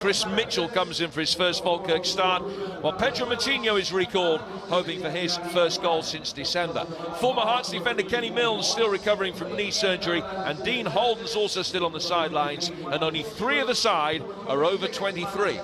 Chris Mitchell comes in for his first Falkirk start, while Pedro Matinho is recalled, hoping for his first goal since December. Former Hearts defender Kenny Milnes still recovering from knee surgery, and Dean Holden's also still on the sidelines, and only 3 of the side are over 23.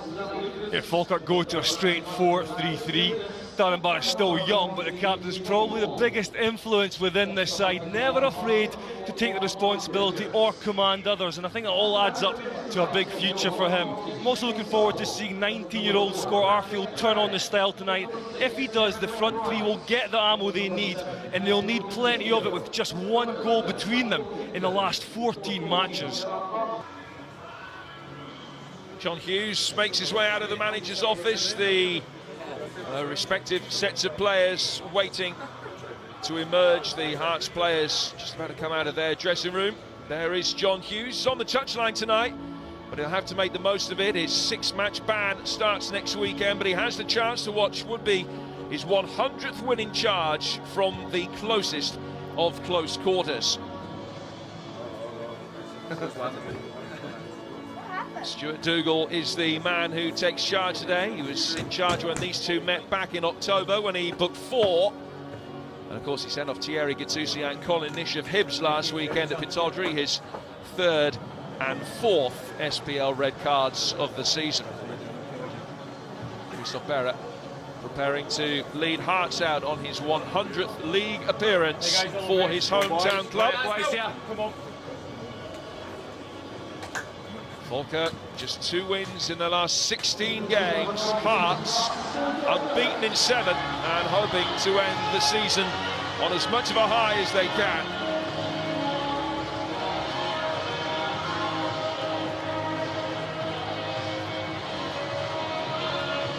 Yeah, Falkirk go to a straight 4-3-3. Darren Barrett's still young, but the captain's probably the biggest influence within this side. Never afraid to take the responsibility or command others, and I think it all adds up to a big future for him. I'm also looking forward to seeing 19-year-old Scott Arfield turn on the style tonight. If he does, the front three will get the ammo they need, and they'll need plenty of it with just 1 goal between them in the last 14 matches. John Hughes makes his way out of the manager's office. The respective sets of players waiting to emerge. The Hearts players just about to come out of their dressing room. There is John Hughes. He's on the touchline tonight, but he'll have to make the most of it. His 6-match ban starts next weekend, but he has the chance to watch would be his 100th win in charge from the closest of close quarters. Stuart Dougal is the man who takes charge today. He was in charge when these two met back in October when he booked 4. And of course he sent off Thierry Gattuso and Colin Nish of Hibs last weekend at Pittodrie, his 3rd and 4th SPL red cards of the season. Christophe Berra preparing to lead Hearts out on his 100th league appearance for his hometown club. Falkirk, just 2 wins in the last 16 games. Hearts unbeaten in 7 and hoping to end the season on as much of a high as they can.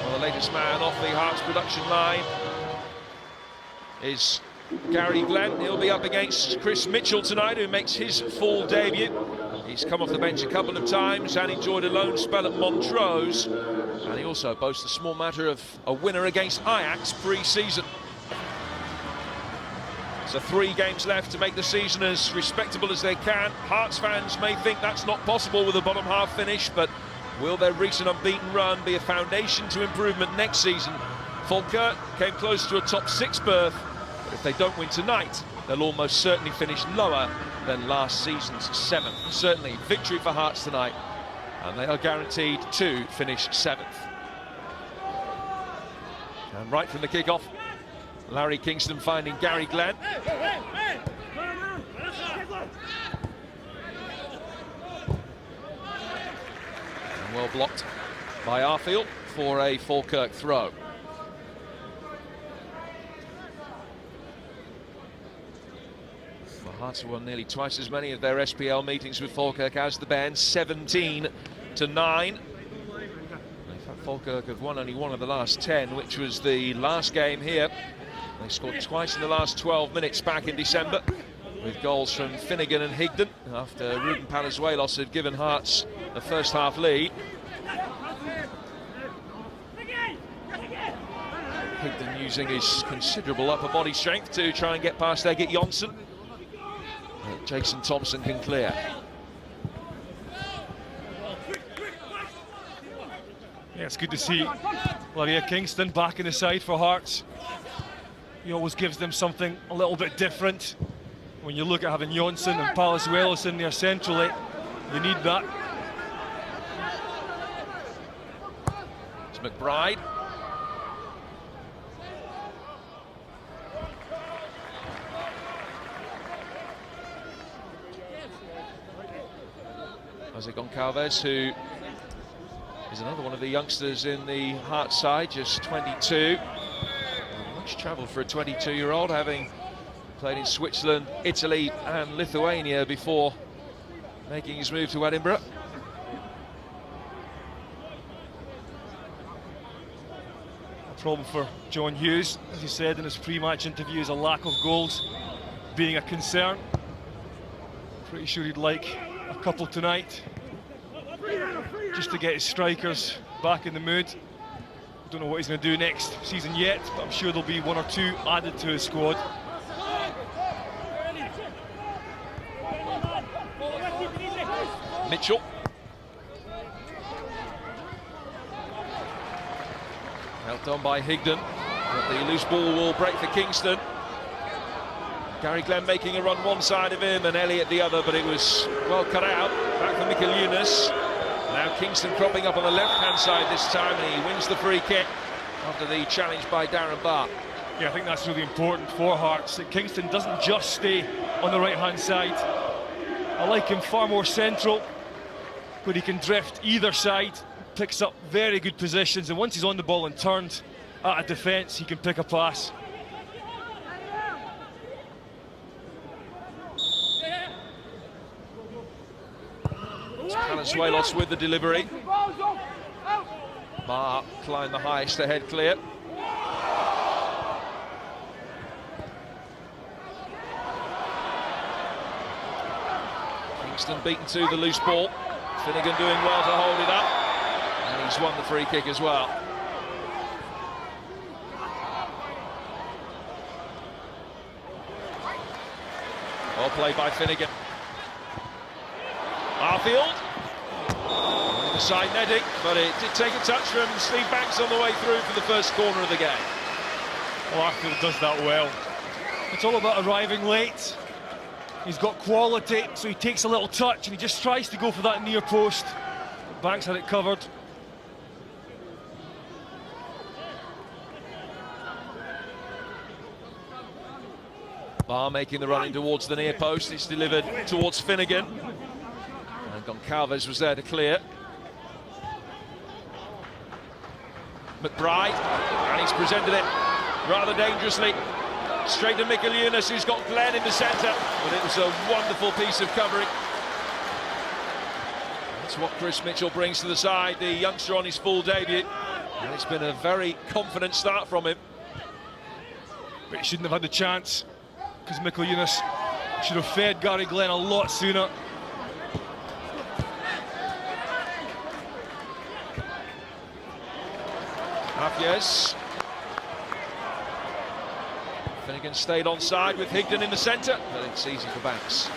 Well, the latest man off the Hearts production line is Gary Glenn. He'll be up against Chris Mitchell tonight, who makes his full debut. He's come off the bench a couple of times and enjoyed a loan spell at Montrose. And he also boasts the small matter of a winner against Ajax pre-season. So 3 games left to make the season as respectable as they can. Hearts fans may think that's not possible with a bottom half finish, but will their recent unbeaten run be a foundation to improvement next season? Falkirk came close to a top 6 berth, but if they don't win tonight, they'll almost certainly finish lower than last season's 7th. Certainly victory for Hearts tonight, and they are guaranteed to finish 7th. And right from the kick-off, Larry Kingston finding Gary Glenn. And well blocked by Arfield for a Falkirk throw. Hearts have won nearly twice as many of their SPL meetings with Falkirk as the band, 17-9. In fact, Falkirk have won only 1 of the last 10, which was the last game here. They scored twice in the last 12 minutes back in December, with goals from Finnegan and Higdon, after Ruben Palazuelos had given Hearts the first half lead. Higdon using his considerable upper body strength to try and get past Egget Jonsson. Jason Thompson can clear. Yeah, it's good to see Larry Kingston back in the side for Hearts. He always gives them something a little bit different. When you look at having Jonsson and Palazuelos in there centrally, you need that. It's McBride. Jose Goncalves, who is another one of the youngsters in the Hearts side, just 22. Much travel for a 22-year-old, having played in Switzerland, Italy and Lithuania before making his move to Edinburgh. A problem for John Hughes, as he said in his pre-match interview, is a lack of goals being a concern. Pretty sure he'd like a couple tonight, just to get his strikers back in the mood. Don't know what he's going to do next season yet, but I'm sure there'll be 1 or 2 added to his squad. Mitchell. Helped on by Higdon, but the loose ball will break for Kingston. Gary Glenn making a run one side of him and Elliott the other, but it was well cut out. Back for Michael Yunus. Now Kingston cropping up on the left-hand side this time, and he wins the free kick after the challenge by Darren Barr. Yeah, I think that's really important for Hearts, that Kingston doesn't just stay on the right-hand side. I like him far more central, where he can drift either side, picks up very good positions, and once he's on the ball and turned at a defence, he can pick a pass. Palenzuelos with the delivery. Barr climbed the highest ahead clear. Kingston beaten to the loose ball. Finnegan doing well to hold it up. And he's won the free kick as well. Well played by Finnegan. Arfield. The side netting, but it did take a touch from Steve Banks on the way through for the first corner of the game. Well, Arfield does that well. It's all about arriving late. He's got quality, so he takes a little touch and he just tries to go for that near post. Banks had it covered. Barr making the run in towards the near post. It's delivered towards Finnegan. And Goncalves was there to clear. McBride, and he's presented it rather dangerously. Straight to Michael Yunus, who's got Glenn in the centre. But it was a wonderful piece of covering. That's what Chris Mitchell brings to the side, the youngster on his full debut. And it's been a very confident start from him. But he shouldn't have had the chance, because Michael Yunus should have fed Gary Glenn a lot sooner. Yes. Finnegan stayed on side with Higdon in the centre, but it's easy for Banks.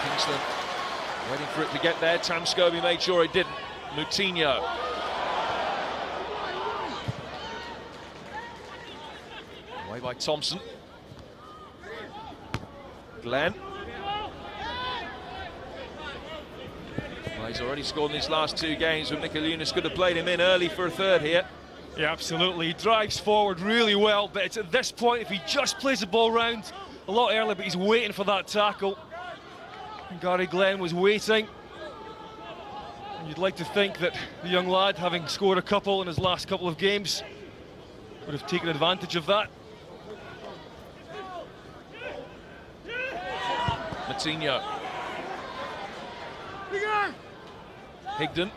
Kingston waiting for it to get there. Tam Scobie made sure it didn't. Moutinho. Away by Thompson. Glenn. Well, he's already scored in his last two games, but Michael Yunus could have played him in early for a third here. Yeah, absolutely. He drives forward really well, but it's at this point, if he just plays the ball round a lot earlier, but he's waiting for that tackle. And Gary Glenn was waiting. And you'd like to think that the young lad, having scored a couple in his last couple of games, would have taken advantage of that. Moutinho. Higdon.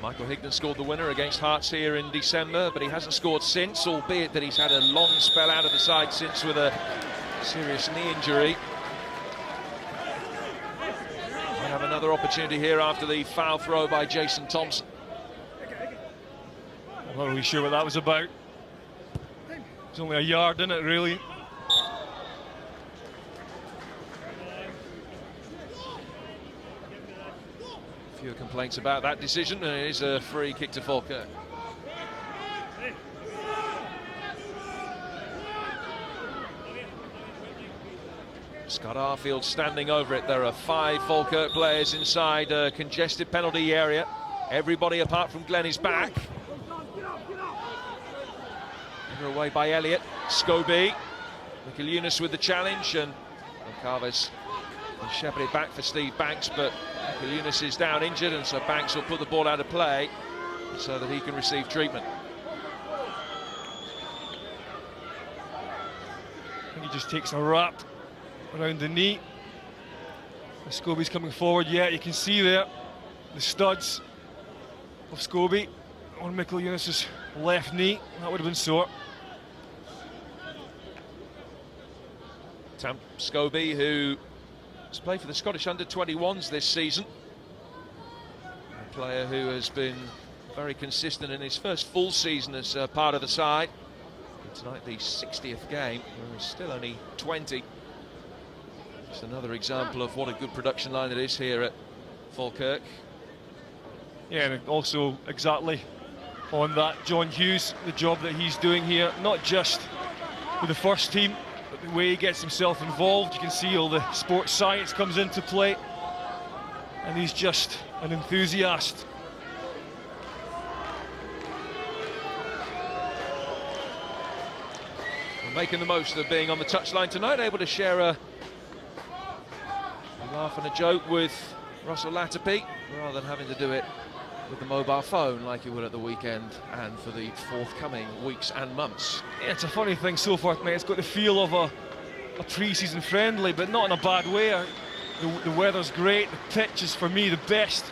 Michael Higdon scored the winner against Hearts here in December, but he hasn't scored since, albeit that he's had a long spell out of the side since with a serious knee injury. We'll have another opportunity here after the foul throw by Jason Thompson. I'm not really sure what that was about. It's only a yard, isn't it, really? Fewer complaints about that decision, and it is a free kick to Falkirk. Scott Arfield standing over it. There are 5 Falkirk players inside a congested penalty area. Everybody apart from Glenn is back. Given away by Elliott. Scobie. Michael Yunus with the challenge, and Goncalves will shepherd it back for Steve Banks, but Michael Yunus is down injured, and so Banks will put the ball out of play so that he can receive treatment. I think he just takes a wrap around the knee. Scobie's coming forward, yeah, you can see there the studs of Scobie on Michael Yunus's left knee. That would have been sore. Tam Scobie, who has played for the Scottish under-21s this season. A player who has been very consistent in his first full season as part of the side. And tonight the 60th game, he's still only 20. Just another example of what a good production line it is here at Falkirk. Yeah, and also exactly on that, John Hughes, the job that he's doing here, not just with the first team, but the way he gets himself involved. You can see all the sports science comes into play, and he's just an enthusiast. Making the most of being on the touchline tonight, able to share a laugh and a joke with Russell Latterby, rather than having to do it with the mobile phone like you would at the weekend and for the forthcoming weeks and months. Yeah, it's a funny thing so far, mate. It's got the feel of a pre-season friendly, but not in a bad way. The weather's great. The pitch is, for me, the best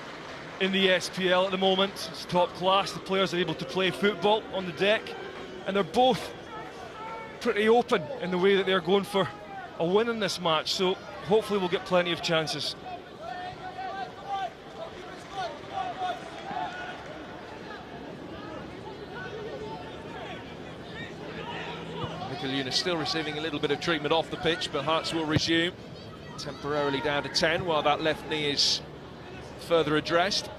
in the SPL at the moment. It's top class. The players are able to play football on the deck, and they're both pretty open in the way that they're going for a win in this match, so hopefully we'll get plenty of chances. Mikel still receiving a little bit of treatment off the pitch, but Hearts will resume, temporarily down to 10 while that left knee is further addressed.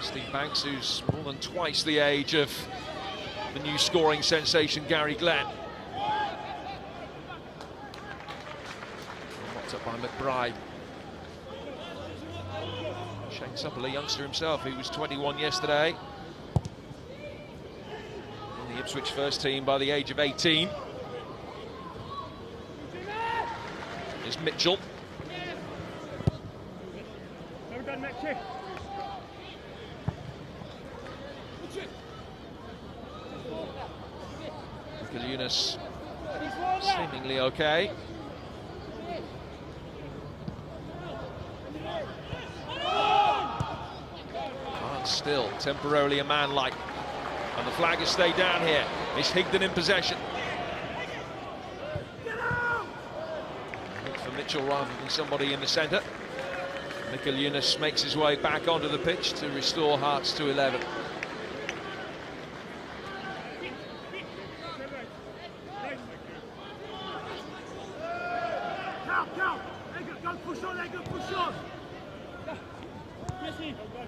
Steve Banks, who's more than twice the age of the new scoring sensation Gary Glenn. Knocked up by McBride. Shane Supple, a youngster himself, he was 21 yesterday. In the Ipswich first team by the age of 18. Here's Mitchell. Yunus seemingly okay. And still temporarily a man like, and the flag has stayed down here. It's Higdon in possession. Look for Mitchell rather than somebody in the centre. Mikel Yunus makes his way back onto the pitch to restore Hearts to 11.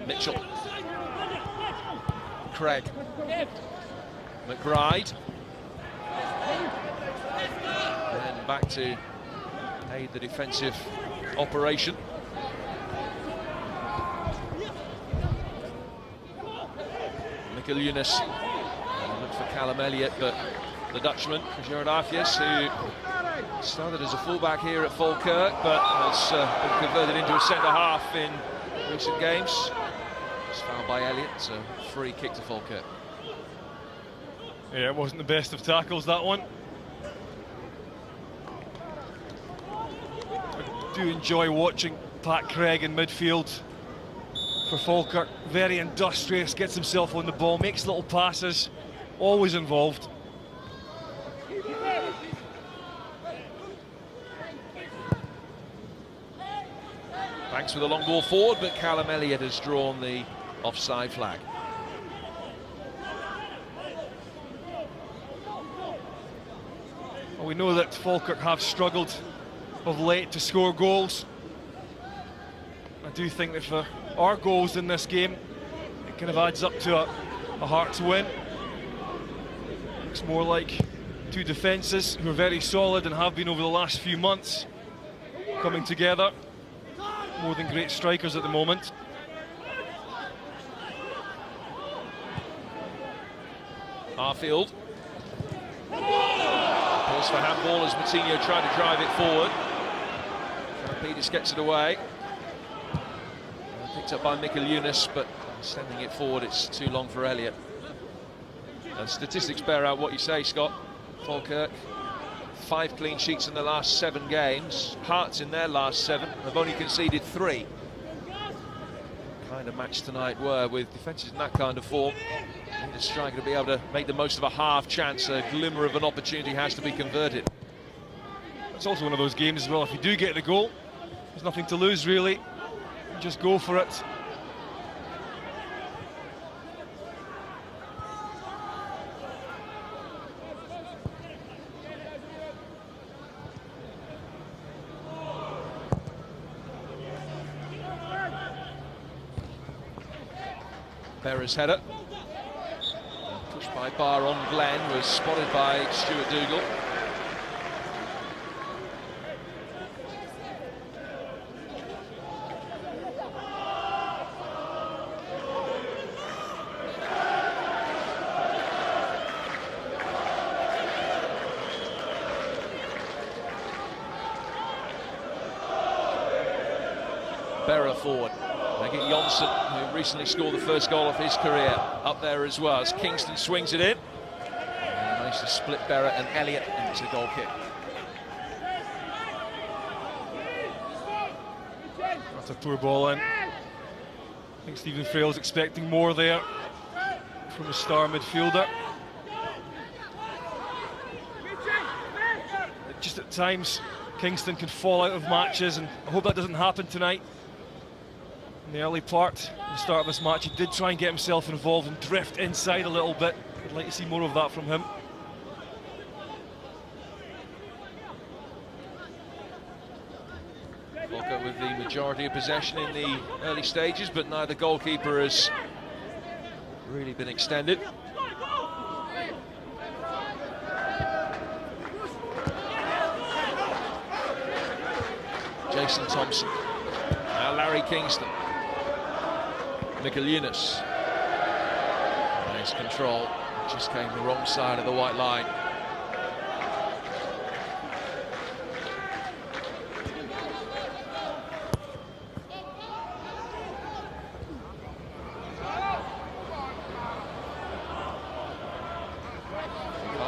Mitchell, Craig, McBride, and back to aid the defensive operation. Mikel Yunus, look for Callum Elliott, but the Dutchman, Gerard Arfius, who started as a fullback here at Falkirk, but has been converted into a centre-half in recent games. It's fouled by Elliott, so free kick to Falkirk. Yeah, it wasn't the best of tackles, that one. I do enjoy watching Pat Craig in midfield for Falkirk. Very industrious, gets himself on the ball, makes little passes, always involved. Banks with a long ball forward, but Callum Elliott has drawn the offside flag. Well, we know that Falkirk have struggled of late to score goals. I do think if there are goals in this game, it kind of adds up to a Hearts win. Looks more like two defences who are very solid and have been over the last few months, coming together. More than great strikers at the moment. Arfield. Pulls for handball as Moutinho tried to drive it forward. Peters gets it away. Picked up by Mikel Yunus, but sending it forward, it's too long for Elliott. And statistics bear out what you say, Scott. Falkirk, 5 clean sheets in the last 7 games. Hearts in their last 7 have only conceded 3. Kind of match tonight were with defences in that kind of form. Need a striker to be able to make the most of a half chance. A glimmer of an opportunity has to be converted. It's also one of those games as well. If you do get the goal, there's nothing to lose really. Just go for it. Berra's header. Pushed by Barr on Glenn, was spotted by Stuart Dougal. Berra forward. They get Jonsson, who recently scored the first goal of his career, up there as well as Kingston swings it in. And managed to split Berra and Elliott, and it's a goal kick. That's a poor ball in. I think Stephen Frail's expecting more there from a star midfielder. Just at times, Kingston can fall out of matches, and I hope that doesn't happen tonight. In the early part, at the start of this match, he did try and get himself involved and drift inside a little bit. I'd like to see more of that from him. Falkirk with the majority of possession in the early stages, but neither goalkeeper has really been extended. Jason Thompson. Now Larry Kingston. Mikkel Yunus. Nice control. Just came the wrong side of the white line.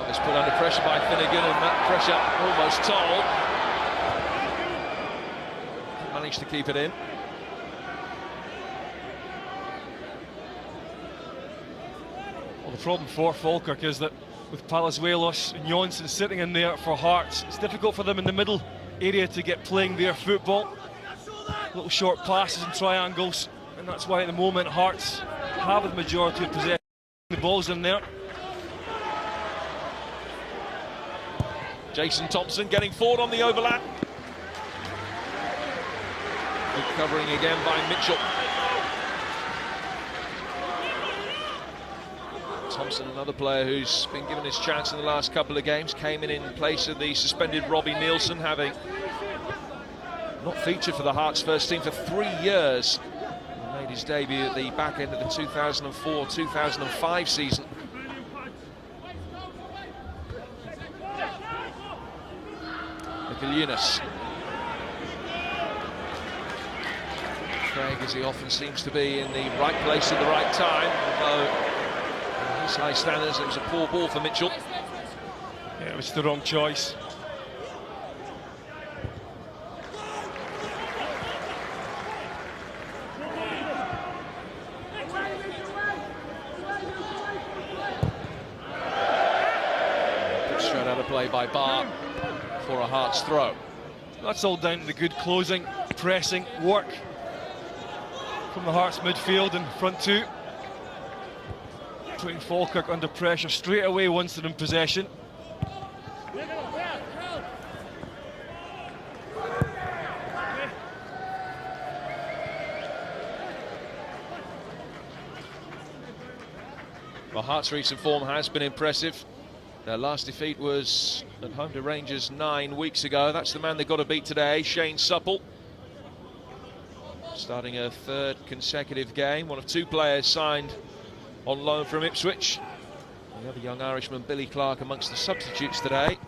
It's put under pressure by Finnegan, and that pressure almost told. Managed to keep it in. Well, the problem for Falkirk is that with Palazuelos and Jonsson sitting in there for Hearts, it's difficult for them in the middle area to get playing their football. Little short passes and triangles, and that's why at the moment Hearts have the majority of possession. The ball's in there. Jason Thompson getting forward on the overlap. Good covering again by Mitchell. Thompson, another player who's been given his chance in the last couple of games, came in place of the suspended Robbie Nielsen, having not featured for the Hearts first team for 3 years. He made his debut at the back end of the 2004-2005 season. Mikkel Yunus. Craig, as he often seems to be, in the right place at the right time, although in his high standards it was a poor ball for Mitchell. Yeah, it was the wrong choice. Put straight out of play by Barr for a Hearts throw. That's all down to the good closing, pressing, work from the Hearts midfield and front two. Putting Falkirk under pressure straight away once they're in possession. Well, Hearts' recent form has been impressive. Their last defeat was at home to Rangers 9 weeks ago. That's the man they've got to beat today, Shane Supple. Starting a third consecutive game. One of two players signed on loan from Ipswich. The other young Irishman, Billy Clark, amongst the substitutes today.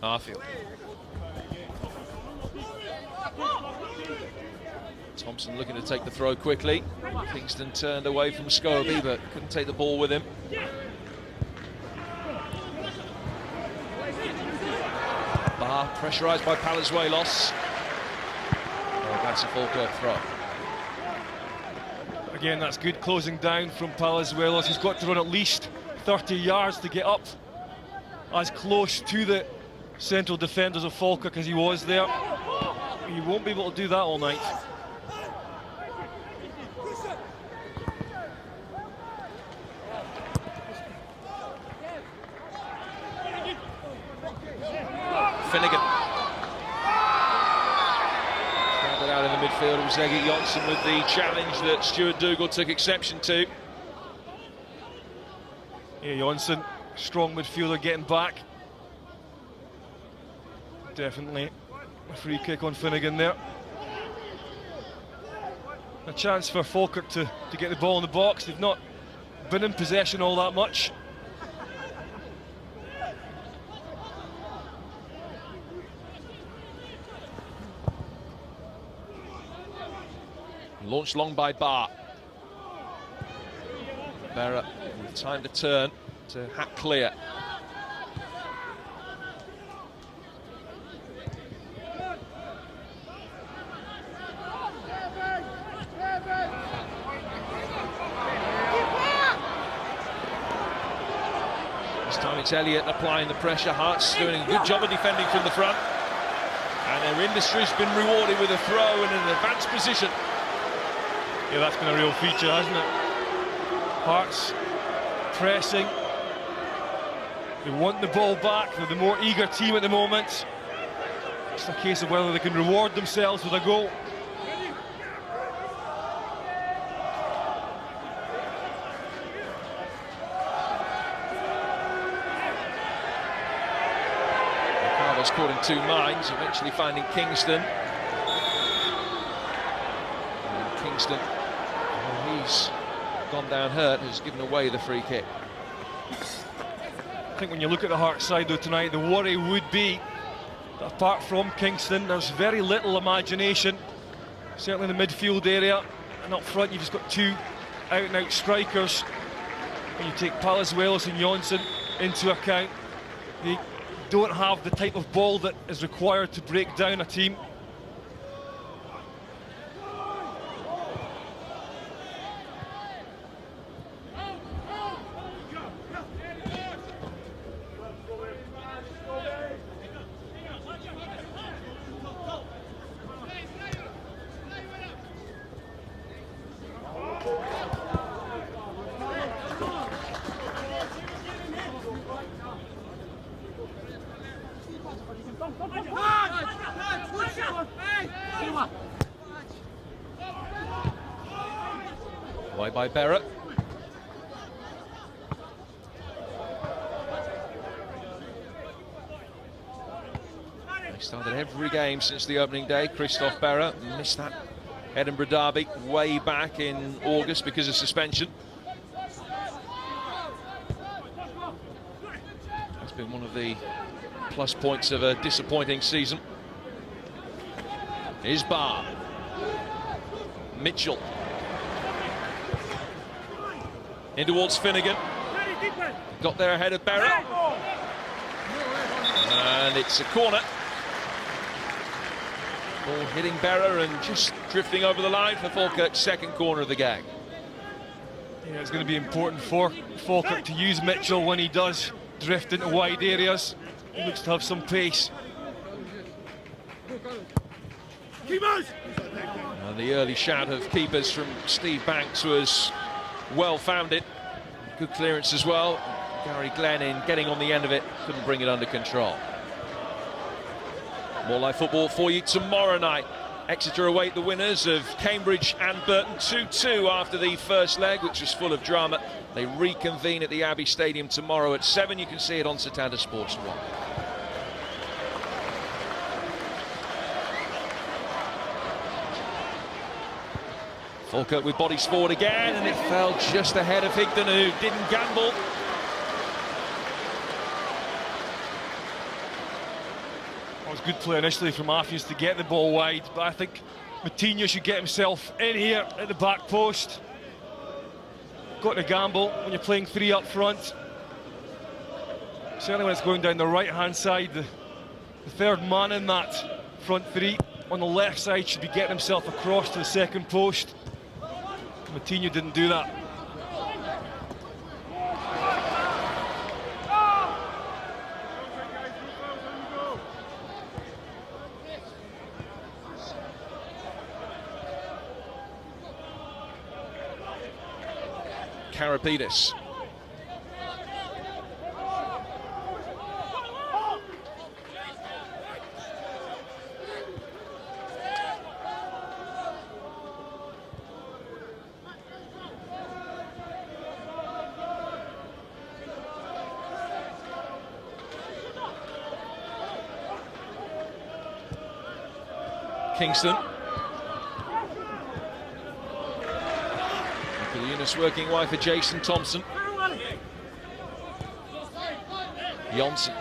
Arfield. Thompson looking to take the throw quickly. Kingston turned away from Scobie, but couldn't take the ball with him. Barr pressurised by Palazuelos. Oh, that's a Falkirk throw. Again, that's good closing down from Palazuelos. He's got to run at least 30 yards to get up as close to the central defenders of Falkirk as he was there. He won't be able to do that all night. Finnegan. It out in the midfield, it was Eggy Johnson with the challenge that Stuart Dougal took exception to. Yeah, Johnson, strong midfielder, getting back. Definitely a free kick on Finnegan there. A chance for Falkirk to get the ball in the box. They've not been in possession all that much. Launched long by Barr. Barrett with time to turn to hat clear. This time it's Elliott applying the pressure. Hearts doing a good job of defending from the front. And their industry's been rewarded with a throw in an advanced position. Yeah, that's been a real feature, hasn't it? Hearts pressing. They want the ball back. They're the more eager team at the moment. It's a case of whether they can reward themselves with a goal. Carver's caught in two minds, eventually finding Kingston. And Kingston, he's gone down hurt, has given away the free kick. I think when you look at the Hearts side though tonight, the worry would be that apart from Kingston, there's very little imagination, certainly in the midfield area, and up front you've just got two out-and-out strikers. When you take Palazuelos and Johnson into account, they don't have the type of ball that is required to break down a team. Away by Barrett. He started every game since the opening day. Christophe Barrett missed that Edinburgh derby way back in August because of suspension. That's been one of the plus points of a disappointing season. Here's Barr. Mitchell. In towards Finnegan. Got there ahead of Barrett. And it's a corner. Ball hitting Barrett and just drifting over the line for Falkirk's second corner of the game. Yeah, it's going to be important for Falkirk to use Mitchell when he does drift into wide areas. He looks to have some pace. And the early shout of keepers from Steve Banks was well-founded. Good clearance as well. Gary Glenn in getting on the end of it, couldn't bring it under control. More live football for you tomorrow night. Exeter await the winners of Cambridge and Burton 2-2 after the first leg, which was full of drama. They reconvene at the Abbey Stadium tomorrow at 7. You can see it on Setanta Sports 1. Falkirk with bodies forward again, and it fell just ahead of Higdon, who didn't gamble. It was good play initially from Matthews to get the ball wide, but I think Moutinho should get himself in here at the back post. Got to gamble when you're playing three up front. Certainly when it's going down the right-hand side, the third man in that front three on the left side should be getting himself across to the second post. Moutinho didn't do that. Karapidis. Kingston. Michael Eunice working wide for Jason Thompson. Johnson.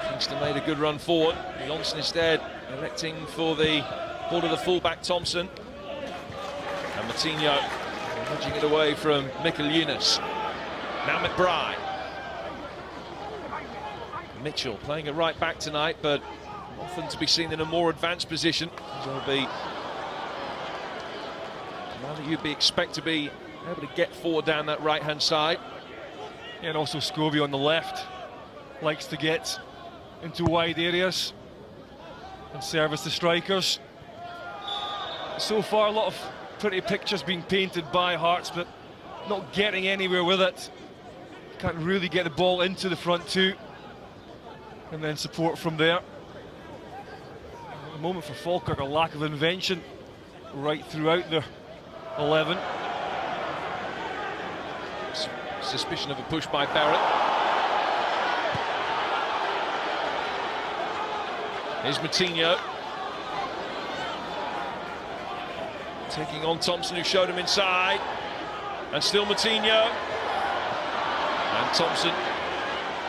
Kingston made a good run forward. Johnson instead electing for the ball to the fullback Thompson. And Matinho nudging it away from Michael Eunice. Now McBride. Mitchell playing a right back tonight, but often to be seen in a more advanced position. He'll be one that you'd expect to be able to get forward down that right-hand side. And also Scobie on the left likes to get into wide areas and service the strikers. So far, a lot of pretty pictures being painted by Hearts, but not getting anywhere with it. Can't really get the ball into the front two, and then support from there. At the moment for Falkirk, a lack of invention right throughout their 11. Suspicion of a push by Barrett. Here's Matinho. Taking on Thompson, who showed him inside. And still Matinho. And Thompson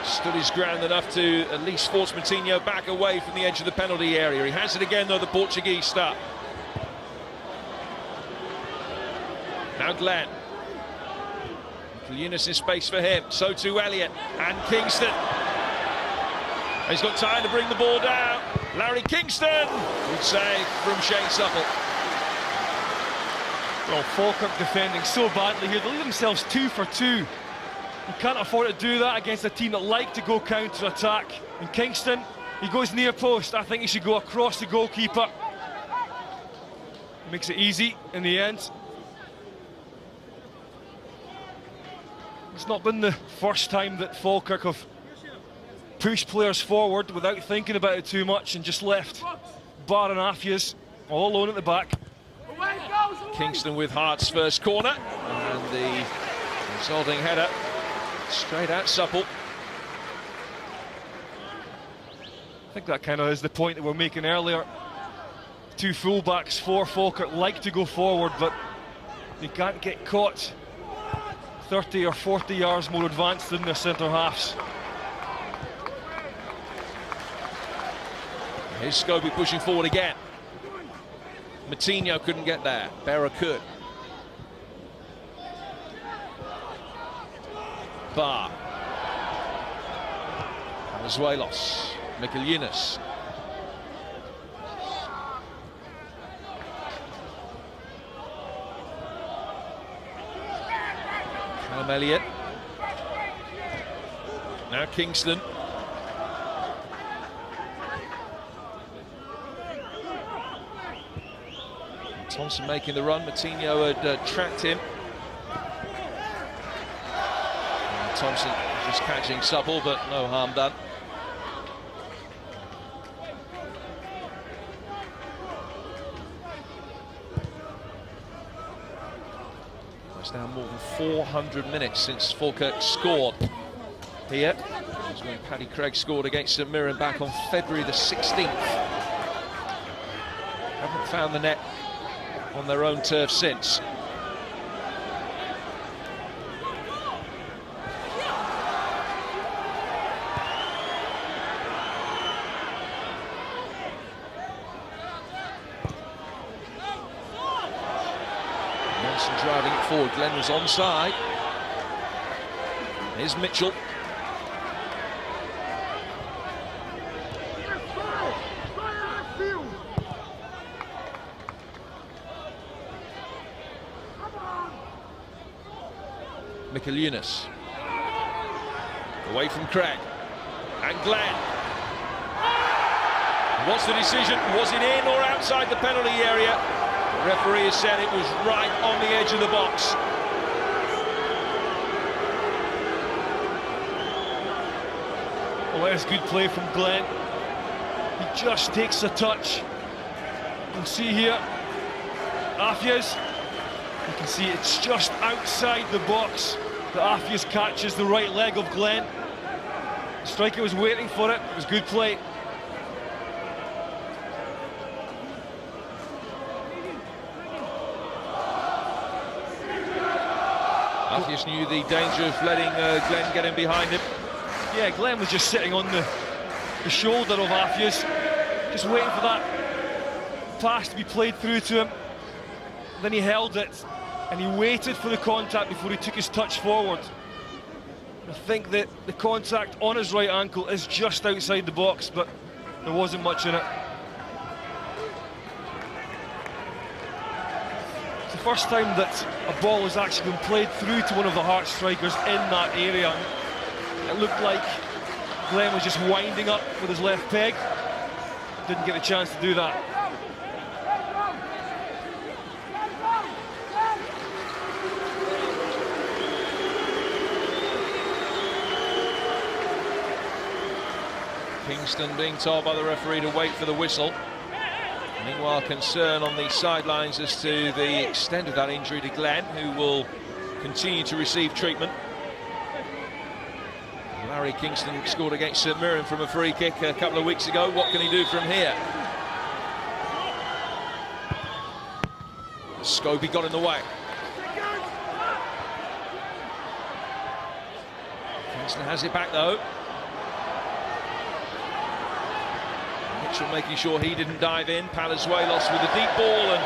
stood his ground enough to at least force Matinho back away from the edge of the penalty area. He has it again, though, the Portuguese start. Now Glenn. Eunice in space for him. So too Elliott and Kingston. He's got time to bring the ball down. Larry Kingston. Good save from Shane Supple. Well, Falkirk defending so badly here. They leave themselves 2 for 2. You can't afford to do that against a team that like to go counter-attack. And Kingston, he goes near post. I think he should go across the goalkeeper. Makes it easy in the end. It's not been the first time that Falkirk have pushed players forward without thinking about it too much and just left Bar and Afias all alone at the back. Kingston with Hart's first corner, and the resulting header straight at Supple. I think that kind of is the point that we're making earlier. Two fullbacks for Falkirk like to go forward, but they can't get caught 30 or 40 yards more advanced than their centre halves. Here's Scobie pushing forward again. Matinho couldn't get there. Berra could. Barr. Venezuelos. Michael Eunice. Callum Elliott. Now Kingston. Thompson making the run. Matinho had tracked him. And Thompson just catching Supple, but no harm done. It's now more than 400 minutes since Falkirk scored here. It was when Paddy Craig scored against St Mirren back on February the 16th. Haven't found the net on their own turf since. Nelson driving it forward. Glenn was onside. Here's Mitchell. Michael Eunice. Away from Craig. And Glenn. What's the decision? Was it in or outside the penalty area? The referee has said it was right on the edge of the box. Well, that is good play from Glenn. He just takes a touch. You can see here, Afias. You can see it's just outside the box that Afias catches the right leg of Glenn. Striker was waiting for it. It was good play. Matthews knew the danger of letting Glenn get in behind him. Yeah, Glenn was just sitting on the shoulder of Matthews, just waiting for that pass to be played through to him. Then he held it and he waited for the contact before he took his touch forward. I think that the contact on his right ankle is just outside the box, but there wasn't much in it. It's the first time that a ball has actually been played through to one of the Hearts strikers in that area. It looked like Glenn was just winding up with his left peg. Didn't get a chance to do that. Kingston being told by the referee to wait for the whistle. Meanwhile, concern on the sidelines as to the extent of that injury to Glenn, who will continue to receive treatment. Larry Kingston scored against St Mirren from a free kick a couple of weeks ago. What can he do from here? Scobie got in the way. Kingston has it back though. Mitchell making sure he didn't dive in. Palazuelos with a deep ball, and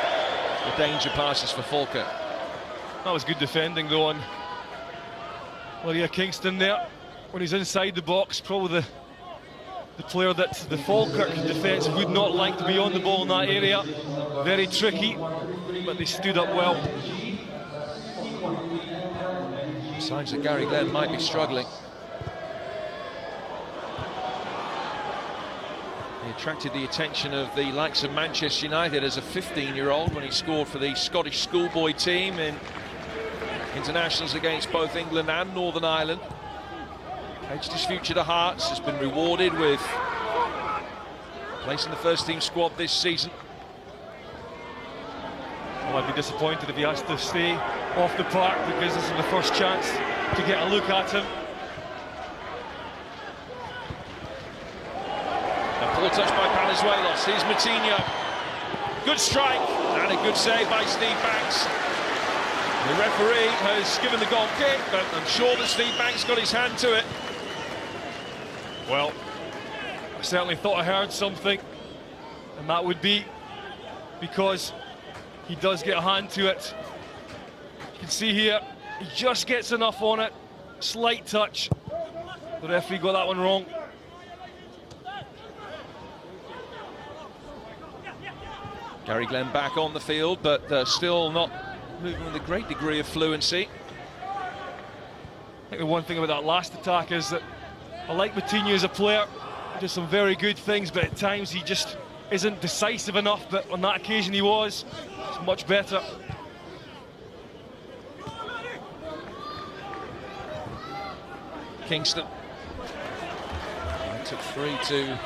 the danger passes for Falkirk. That was good defending though on Larry Kingston there. When he's inside the box, probably the player that the Falkirk defence would not like to be on the ball in that area. Very tricky, but they stood up well. Signs that Gary Glenn might be struggling. He attracted the attention of the likes of Manchester United as a 15-year-old when he scored for the Scottish schoolboy team in internationals against both England and Northern Ireland. Edged his future to Hearts, has been rewarded with placing the first team squad this season. Well, I'd be disappointed if he has to stay off the park, because this is the first chance to get a look at him. A poor touch by Palazuelos. Here's Matinho. Good strike and a good save by Steve Banks. The referee has given the goal kick, but I'm sure that Steve Banks got his hand to it. Well, I certainly thought I heard something, and that would be because he does get a hand to it. You can see here, he just gets enough on it. Slight touch. The referee got that one wrong. Gary Glenn back on the field, but still not moving with a great degree of fluency. I think the one thing about that last attack is that I like Matinho as a player. He does some very good things, but at times he just isn't decisive enough. But on that occasion he was. It's much better. Kingston. It took 3 to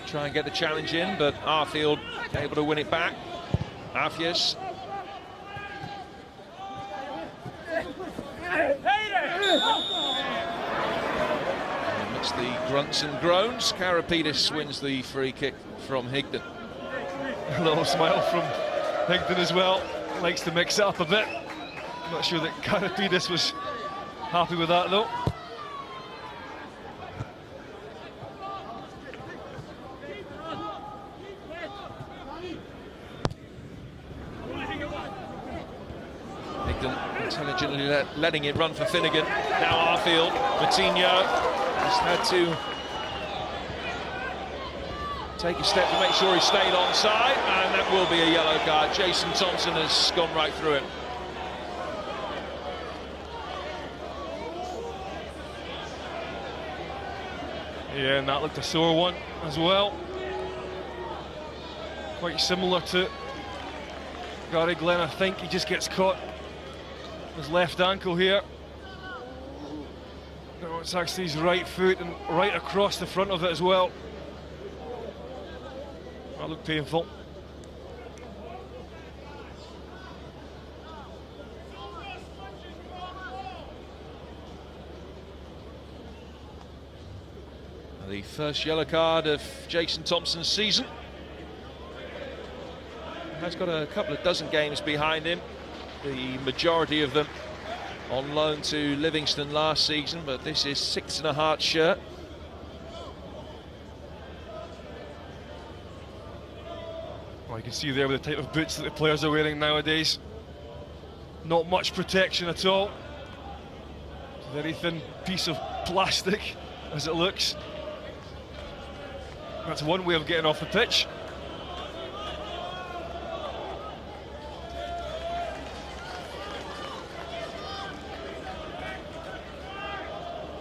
try and get the challenge in, but Arfield able to win it back. Matthews. Amidst the grunts and groans, Karapidis wins the free kick from Higdon. A little smile from Higdon as well. Likes to mix it up a bit. I'm not sure that Karapidis was happy with that though. Intelligently letting it run for Finnegan. Now Arfield, Matinho just had to take a step to make sure he stayed onside, and that will be a yellow card. Jason Thompson has gone right through it. Yeah, and that looked a sore one as well. Quite similar to Gary Glenn. I think he just gets caught his left ankle here. No, it's actually his right foot and right across the front of it as well. That looked painful. The first yellow card of Jason Thompson's season. Has got a couple of dozen games behind him, the majority of them on loan to Livingston last season, but this is 6 and a Hearts shirt. Well, you can see there with the type of boots that the players are wearing nowadays. Not much protection at all. It's a very thin piece of plastic, as it looks. That's one way of getting off the pitch.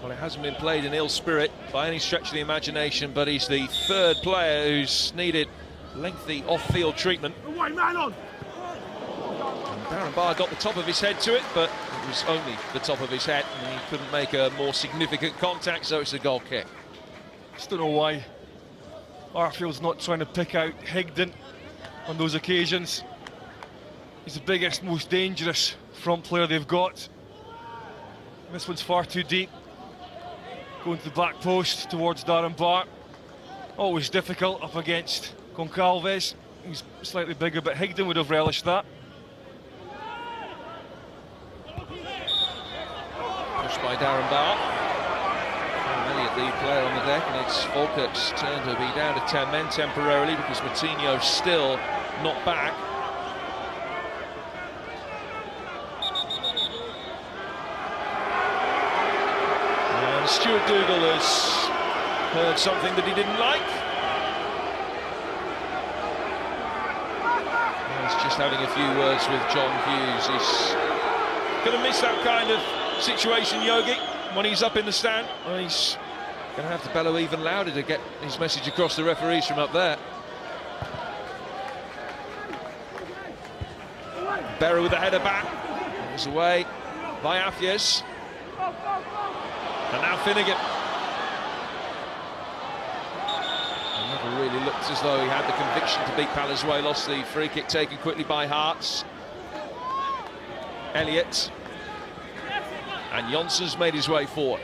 Well, it hasn't been played in ill spirit by any stretch of the imagination, but he's the third player who's needed lengthy off-field treatment. And Darren Barr got the top of his head to it, but it was only the top of his head, and he couldn't make a more significant contact, so it's a goal kick. Just don't know why Arfield's not trying to pick out Higdon on those occasions. He's the biggest, most dangerous front player they've got. And this one's far too deep. Going to the back post towards Darren Barr. Always difficult up against Goncalves. He's slightly bigger, but Higdon would have relished that. Pushed by Darren Barr. Elliott, the player on the deck, and it's Falkirk's turn to be down to 10 men temporarily because Moutinho's still not back. And Stuart Dougal has heard something that he didn't like. He's just having a few words with John Hughes. He's going to miss that kind of situation, Yogi, when he's up in the stand. Well, he's going to have to bellow even louder to get his message across the referees from up there. Berra with the header back. It's away by Afies. And now Finnegan. He never really looked as though he had the conviction to beat Palazuelos. The free kick taken quickly by Hearts. Elliott. And Jonsson's made his way forward.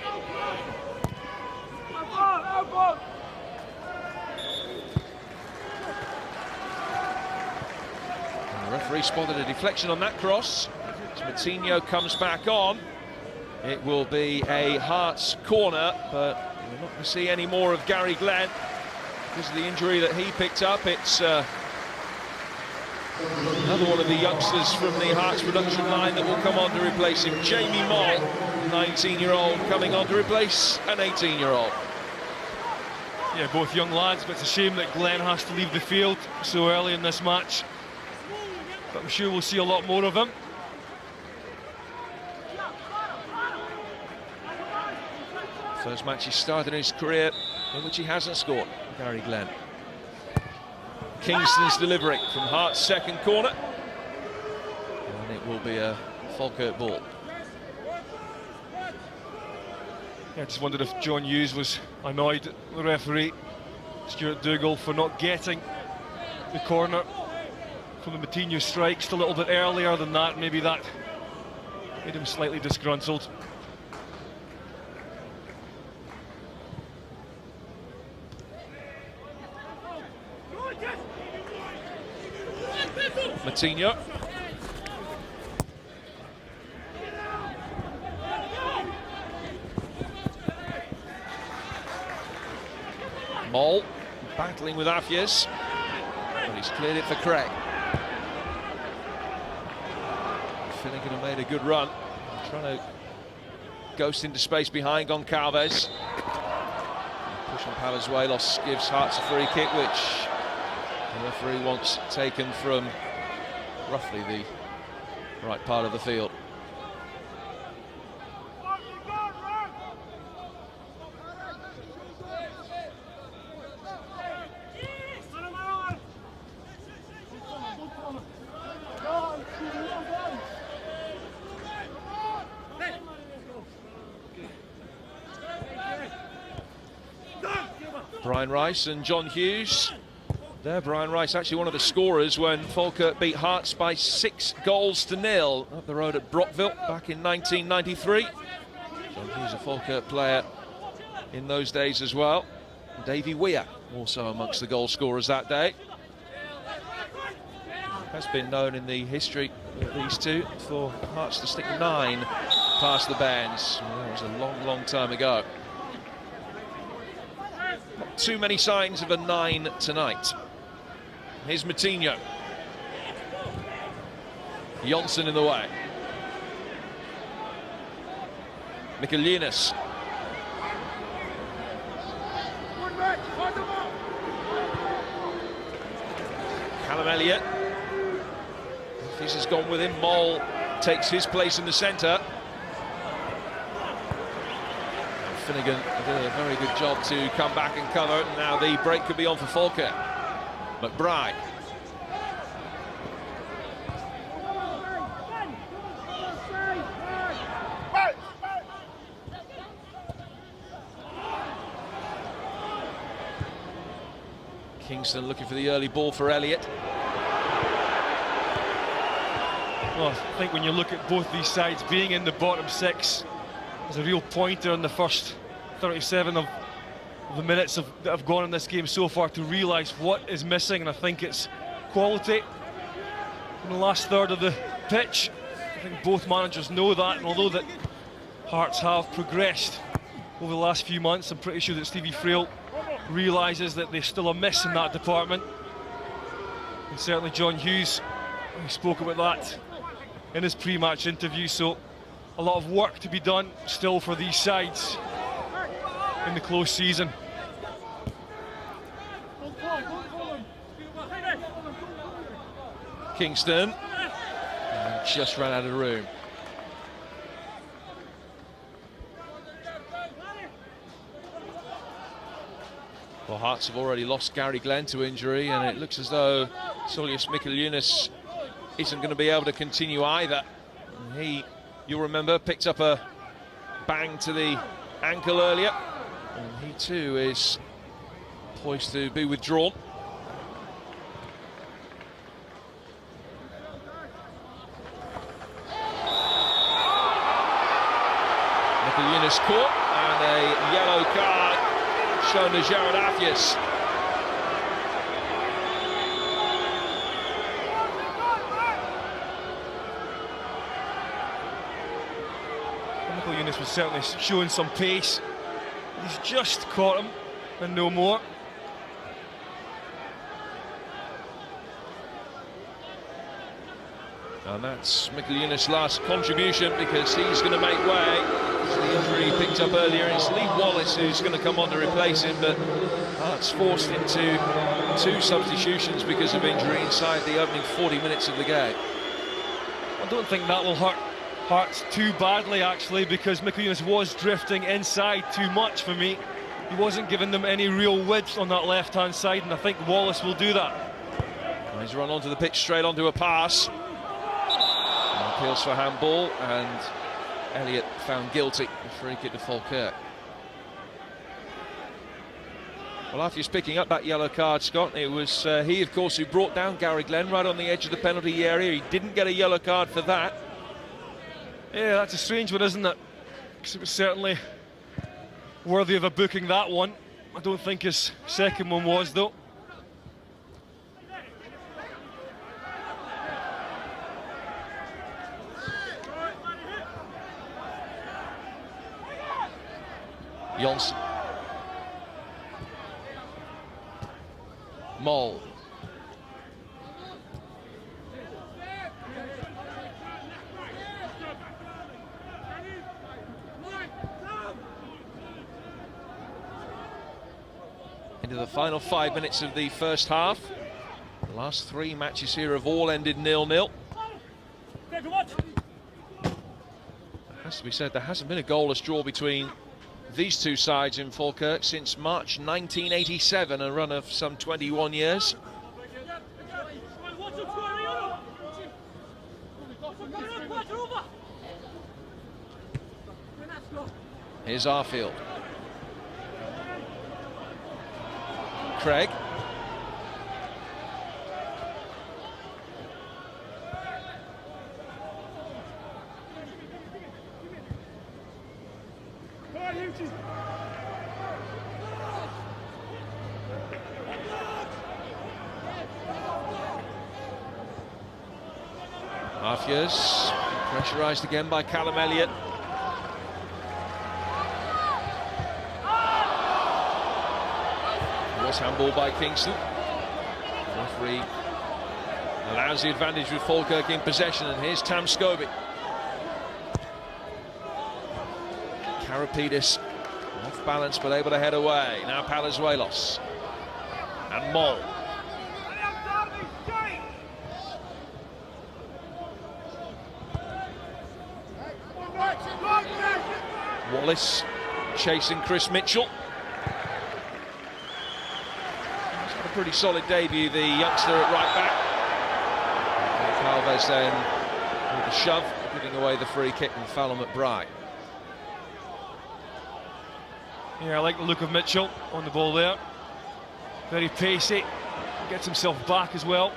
And the referee spotted a deflection on that cross. As Moutinho comes back on, it will be a Hearts corner, but we're not going to see any more of Gary Glenn because of the injury that he picked up. It's another one of the youngsters from the Hearts production line that will come on to replace him. Jamie Moll, 19-year-old, coming on to replace an 18-year-old. Yeah, both young lads, but it's a shame that Glenn has to leave the field so early in this match. But I'm sure we'll see a lot more of him. First match he started in his career in which he hasn't scored, Gary Glenn. Kingston's delivery from Hart's second corner. And it will be a Falkirk ball. Yeah, I just wondered if John Hughes was annoyed at the referee, Stuart Dougal, for not getting the corner from the Moutinho strike just a little bit earlier than that. Maybe that made him slightly disgruntled. Moutinho. Moll battling with Afies, but he's cleared it for Craig. Finnegan have made a good run, trying to ghost into space behind Goncalves. Push on Palazuelos gives Hearts a free kick, which the referee wants taken from roughly the right part of the field. Brian Rice and John Hughes. There, Brian Rice, actually one of the scorers when Falkirk beat Hearts by 6-0 up the road at Brockville back in 1993. John Hughes, a Falkirk player in those days as well. Davy Weir also amongst the goal scorers that day. Has been known in the history of these two for Hearts to stick 9 past the bands. Well, that was a long, long time ago. Not too many signs of a 9 tonight. Here's Moutinho. Jonsson in the way. Michaelinas. Callum Elliott. This has gone with him. Moll takes his place in the centre. Finnegan did a very good job to come back and cover, and now the break could be on for Falkirk. McBride. Kingston looking for the early ball for Elliott. Well, I think when you look at both these sides, being in the bottom 6 is a real pointer in the first 37 of the minutes that have gone in this game so far to realise what is missing, and I think it's quality in the last third of the pitch. I think both managers know that, and although that Hearts have progressed over the last few months, I'm pretty sure that Stevie Frail realises that they're still amiss in that department. And certainly John Hughes, he spoke about that in his pre-match interview, so a lot of work to be done still for these sides in the close season. Kingston just ran out of room. Well, Hearts have already lost Gary Glenn to injury, and it looks as though Saulius Michaelinas isn't going to be able to continue either. And he, you'll remember, picked up a bang to the ankle earlier, and he too is poised to be withdrawn. Michaelinas caught, and a yellow card shown to Jared Athias. Michaelinas was certainly showing some pace. He's just caught him and no more. And that's Michaelinas' last contribution, because he's going to make way. The injury he picked up earlier, it's Lee Wallace who's going to come on to replace him, but Hearts forced into 2 substitutions because of injury inside the opening 40 minutes of the game. I don't think that will hurt Hearts too badly, actually, because Michaelinas was drifting inside too much for me. He wasn't giving them any real width on that left-hand side, and I think Wallace will do that. He's run onto the pitch straight onto a pass. And appeals for handball, and Elliott found guilty. A free kick to Falkirk. Well, after he's picking up that yellow card, Scott, it was he, of course, who brought down Gary Glenn right on the edge of the penalty area. He didn't get a yellow card for that. Yeah, that's a strange one, isn't it? Because it was certainly worthy of a booking, that one. I don't think his second one was, though. Jonsson. Moll. Into the final 5 minutes of the first half. The last 3 matches here have all ended 0-0. It has to be said, there hasn't been a goalless draw between these two sides in Falkirk since March 1987, a run of some 21 years. Here's Arfield. Craig. Half years, pressurised again by Callum Elliott. Was handball by Kingston. The referee allows the advantage with Falkirk in possession, and here's Tam Scobie. Karapidis off balance but able to head away. Now Palazuelos and Moll. Wallace chasing Chris Mitchell. He's had a pretty solid debut, the youngster at right back. And Calves then with the shove, giving away the free kick and foul on McBride. Yeah, I like the look of Mitchell on the ball there. Very pacey, gets himself back as well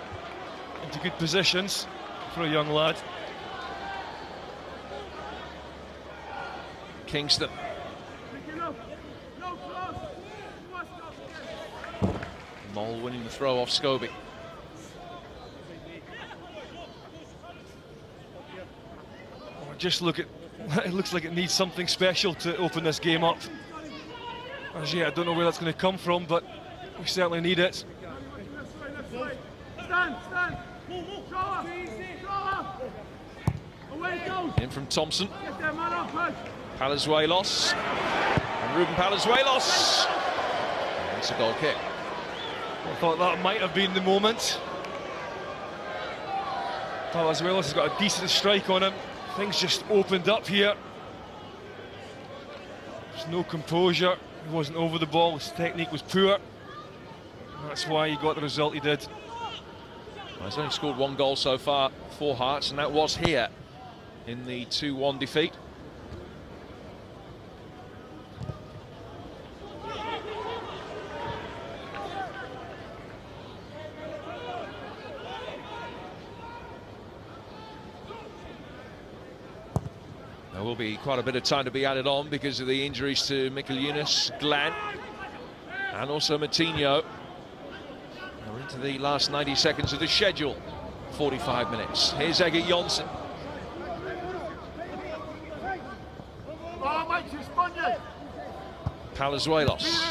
into good positions for a young lad. Kingston. Moll winning the throw off Scobie. Oh, just look at it, looks like it needs something special to open this game up. As yet, I don't know where that's going to come from, but we certainly need it. In from Thompson. Palazuelos. And Ruben Palazuelos. And it's a goal kick. I thought that might have been the moment. Palazuelos has got a decent strike on him. Things just opened up here. There's no composure. He wasn't over the ball. His technique was poor. That's why he got the result he did. Well, he's only scored one goal so far for Hearts, and that was here in the 2-1 defeat. There will be quite a bit of time to be added on because of the injuries to Mikkel Yunus, Glenn, and also Matinho. We're into the last 90 seconds of the schedule, 45 minutes. Here's Egert Jonsson. Palazuelos.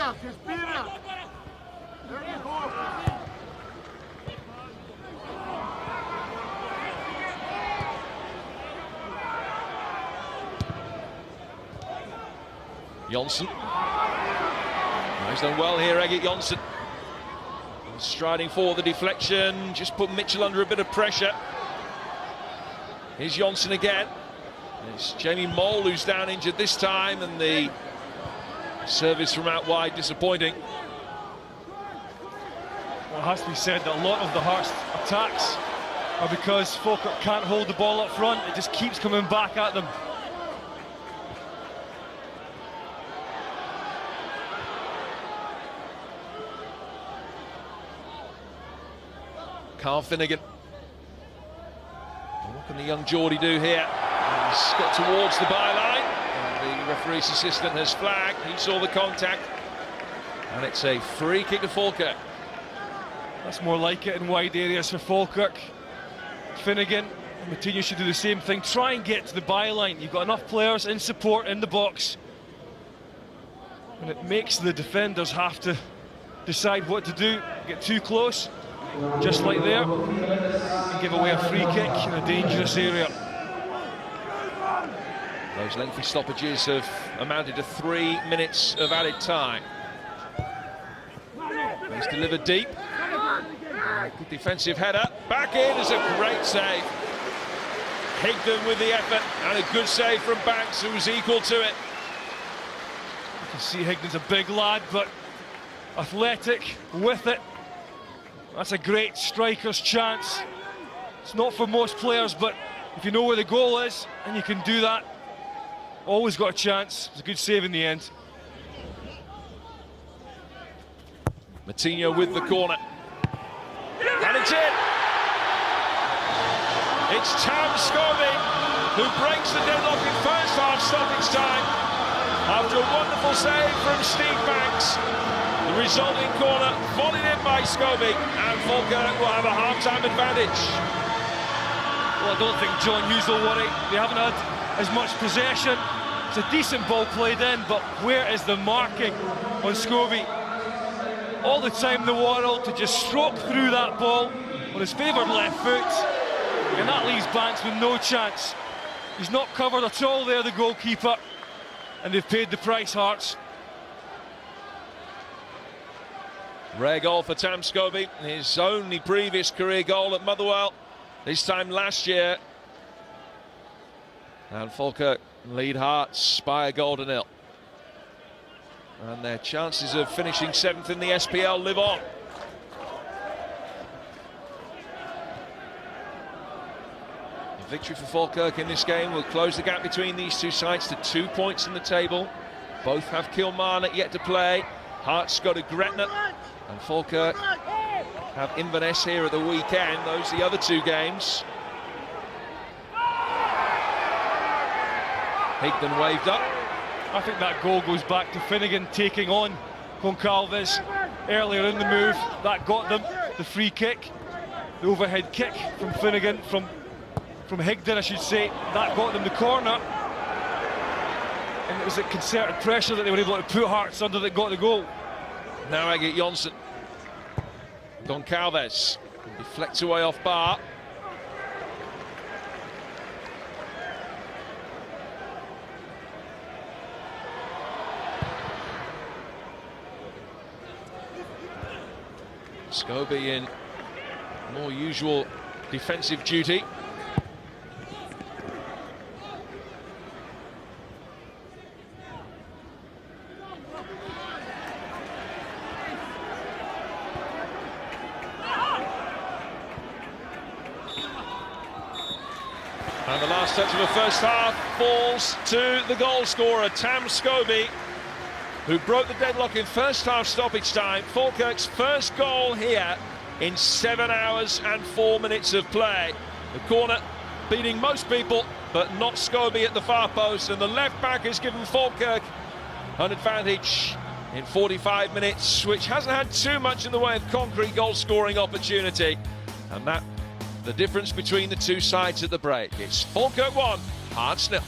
Jonsson. He's done well here, Egert Jonsson. Striding for the deflection, just put Mitchell under a bit of pressure. Here's Jonsson again. It's Jamie Moll who's down injured this time, and the service from out wide disappointing. Well, it has to be said that a lot of the Hearts attacks are because Falkirk can't hold the ball up front. It just keeps coming back at them. Carl Finnegan. What can the young Geordie do here? He's got towards the byline, and the referee's assistant has flagged. He saw the contact, and it's a free kick to Falkirk. That's more like it in wide areas for Falkirk. Finnegan and Matinho should do the same thing. Try and get to the byline. You've got enough players in support in the box, and it makes the defenders have to decide what to do. Get too close, just like there, and give away a free kick in a dangerous area. Those lengthy stoppages have amounted to 3 minutes of added time. He's delivered deep. Good defensive header. Back in is a great save. Higdon with the effort, and a good save from Banks, who was equal to it. You can see Higdon's a big lad, but athletic with it. That's a great striker's chance. It's not for most players, but if you know where the goal is and you can do that, always got a chance. It's a good save in the end. Matinho with the corner. And it's in! It's Tam Scobie who breaks the deadlock in first half stoppage time after a wonderful save from Steve Banks. The resulting corner volleyed in by Scobie, and Falkirk will have a half-time advantage. Well, I don't think John Hughes will worry. They haven't had as much possession. It's a decent ball played in, but where is the marking on Scobie? All the time in the world to just stroke through that ball on his favoured left foot, and that leaves Banks with no chance. He's not covered at all there, the goalkeeper, and they've paid the price, Hearts. Rare goal for Tam Scobie, his only previous career goal at Motherwell, this time last year. And Falkirk lead Hearts by a goal to nil. And their chances of finishing 7th in the SPL live on. A victory for Falkirk in this game will close the gap between these two sides to 2 points in the table. Both have Kilmarnock yet to play. Hearts go to Gretna, and Falkirk have Inverness here at the weekend. Those are the other two games. Higdon waved up. I think that goal goes back to Finnegan taking on Goncalves earlier in the move. That got them the free kick, the overhead kick from Finnegan, from Higdon, I should say. That got them the corner, and it was a concerted pressure that they were able to put Hearts under that got the goal. Now Egget Jonsson. Goncalves deflects away off bar. Scobie in more usual defensive duty. And the last touch of the first half falls to the goal scorer, Tam Scobie, who broke the deadlock in first half stoppage time. Falkirk's first goal here in 7 hours and 4 minutes of play. The corner beating most people, but not Scobie at the far post, and the left back has given Falkirk an advantage in 45 minutes, which hasn't had too much in the way of concrete goal scoring opportunity. And that the difference between the two sides at the break. It's Falkirk 1, Hearts 0.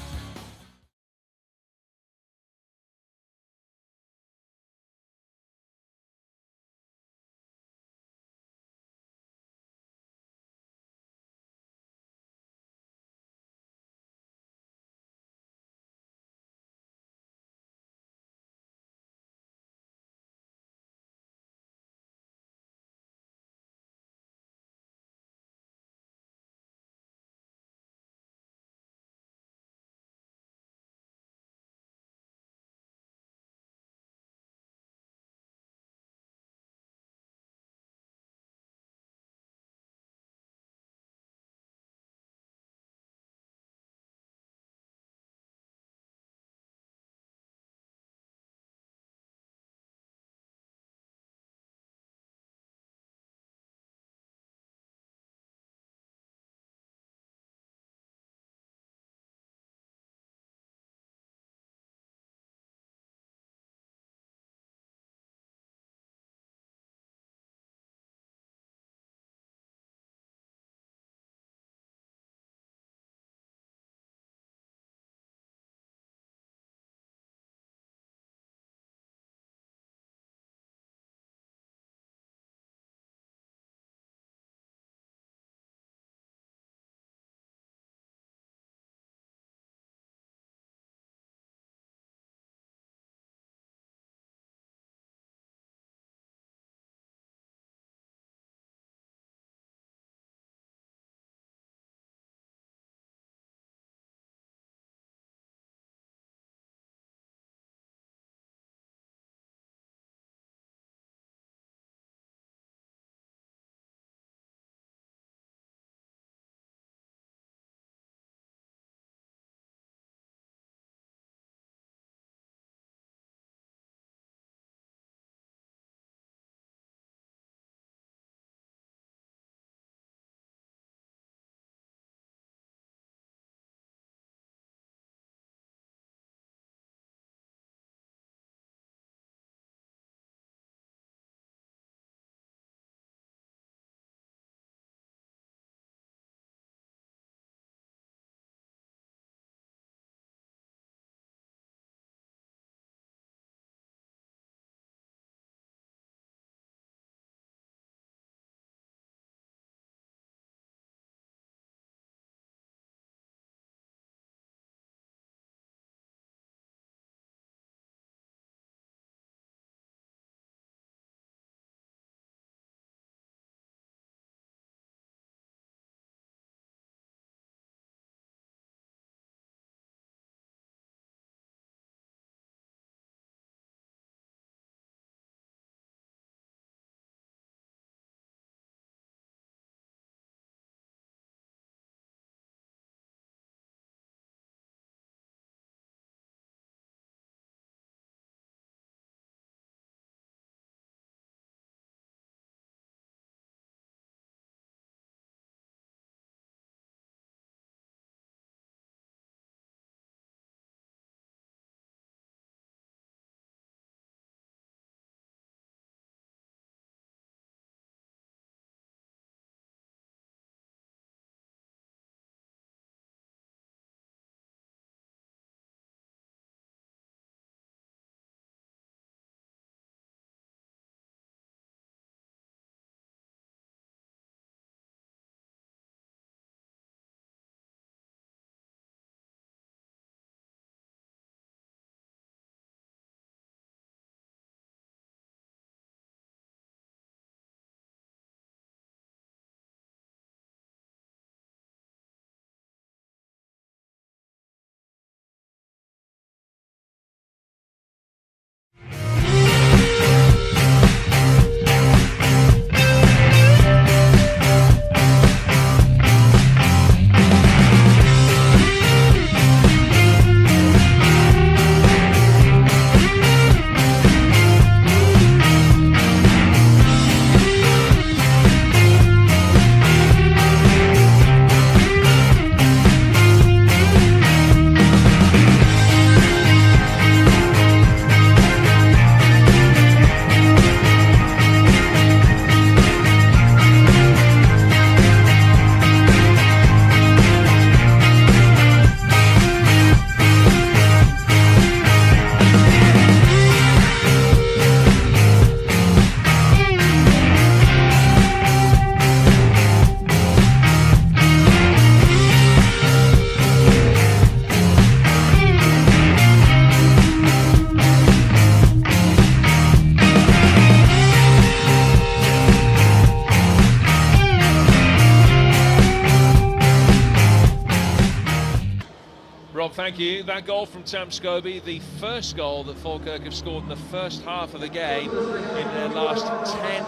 Rob, thank you. That goal from Tam Scobie, the first goal that Falkirk have scored in the first half of the game in their last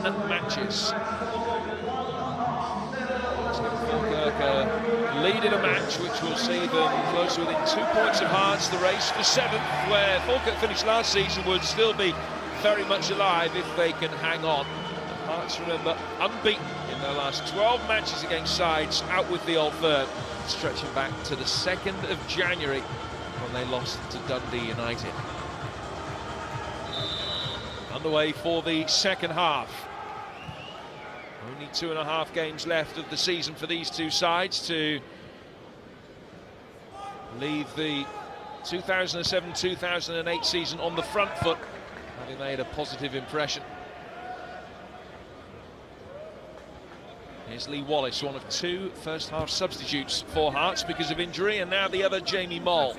10 matches. Falkirk lead in a match which will see them close within 2 points of Hearts. The race for 7th, where Falkirk finished last season, would still be very much alive if they can hang on. Hearts, remember, unbeaten in their last 12 matches against sides out with the Old Firm, stretching back to the 2nd of January when they lost to Dundee United. Underway for the second half. Only 2.5 games left of the season for these two sides to leave the 2007-2008 season on the front foot, having made a positive impression. Here's Lee Wallace, one of 2 first-half substitutes for Hearts because of injury, and now the other, Jamie Moll.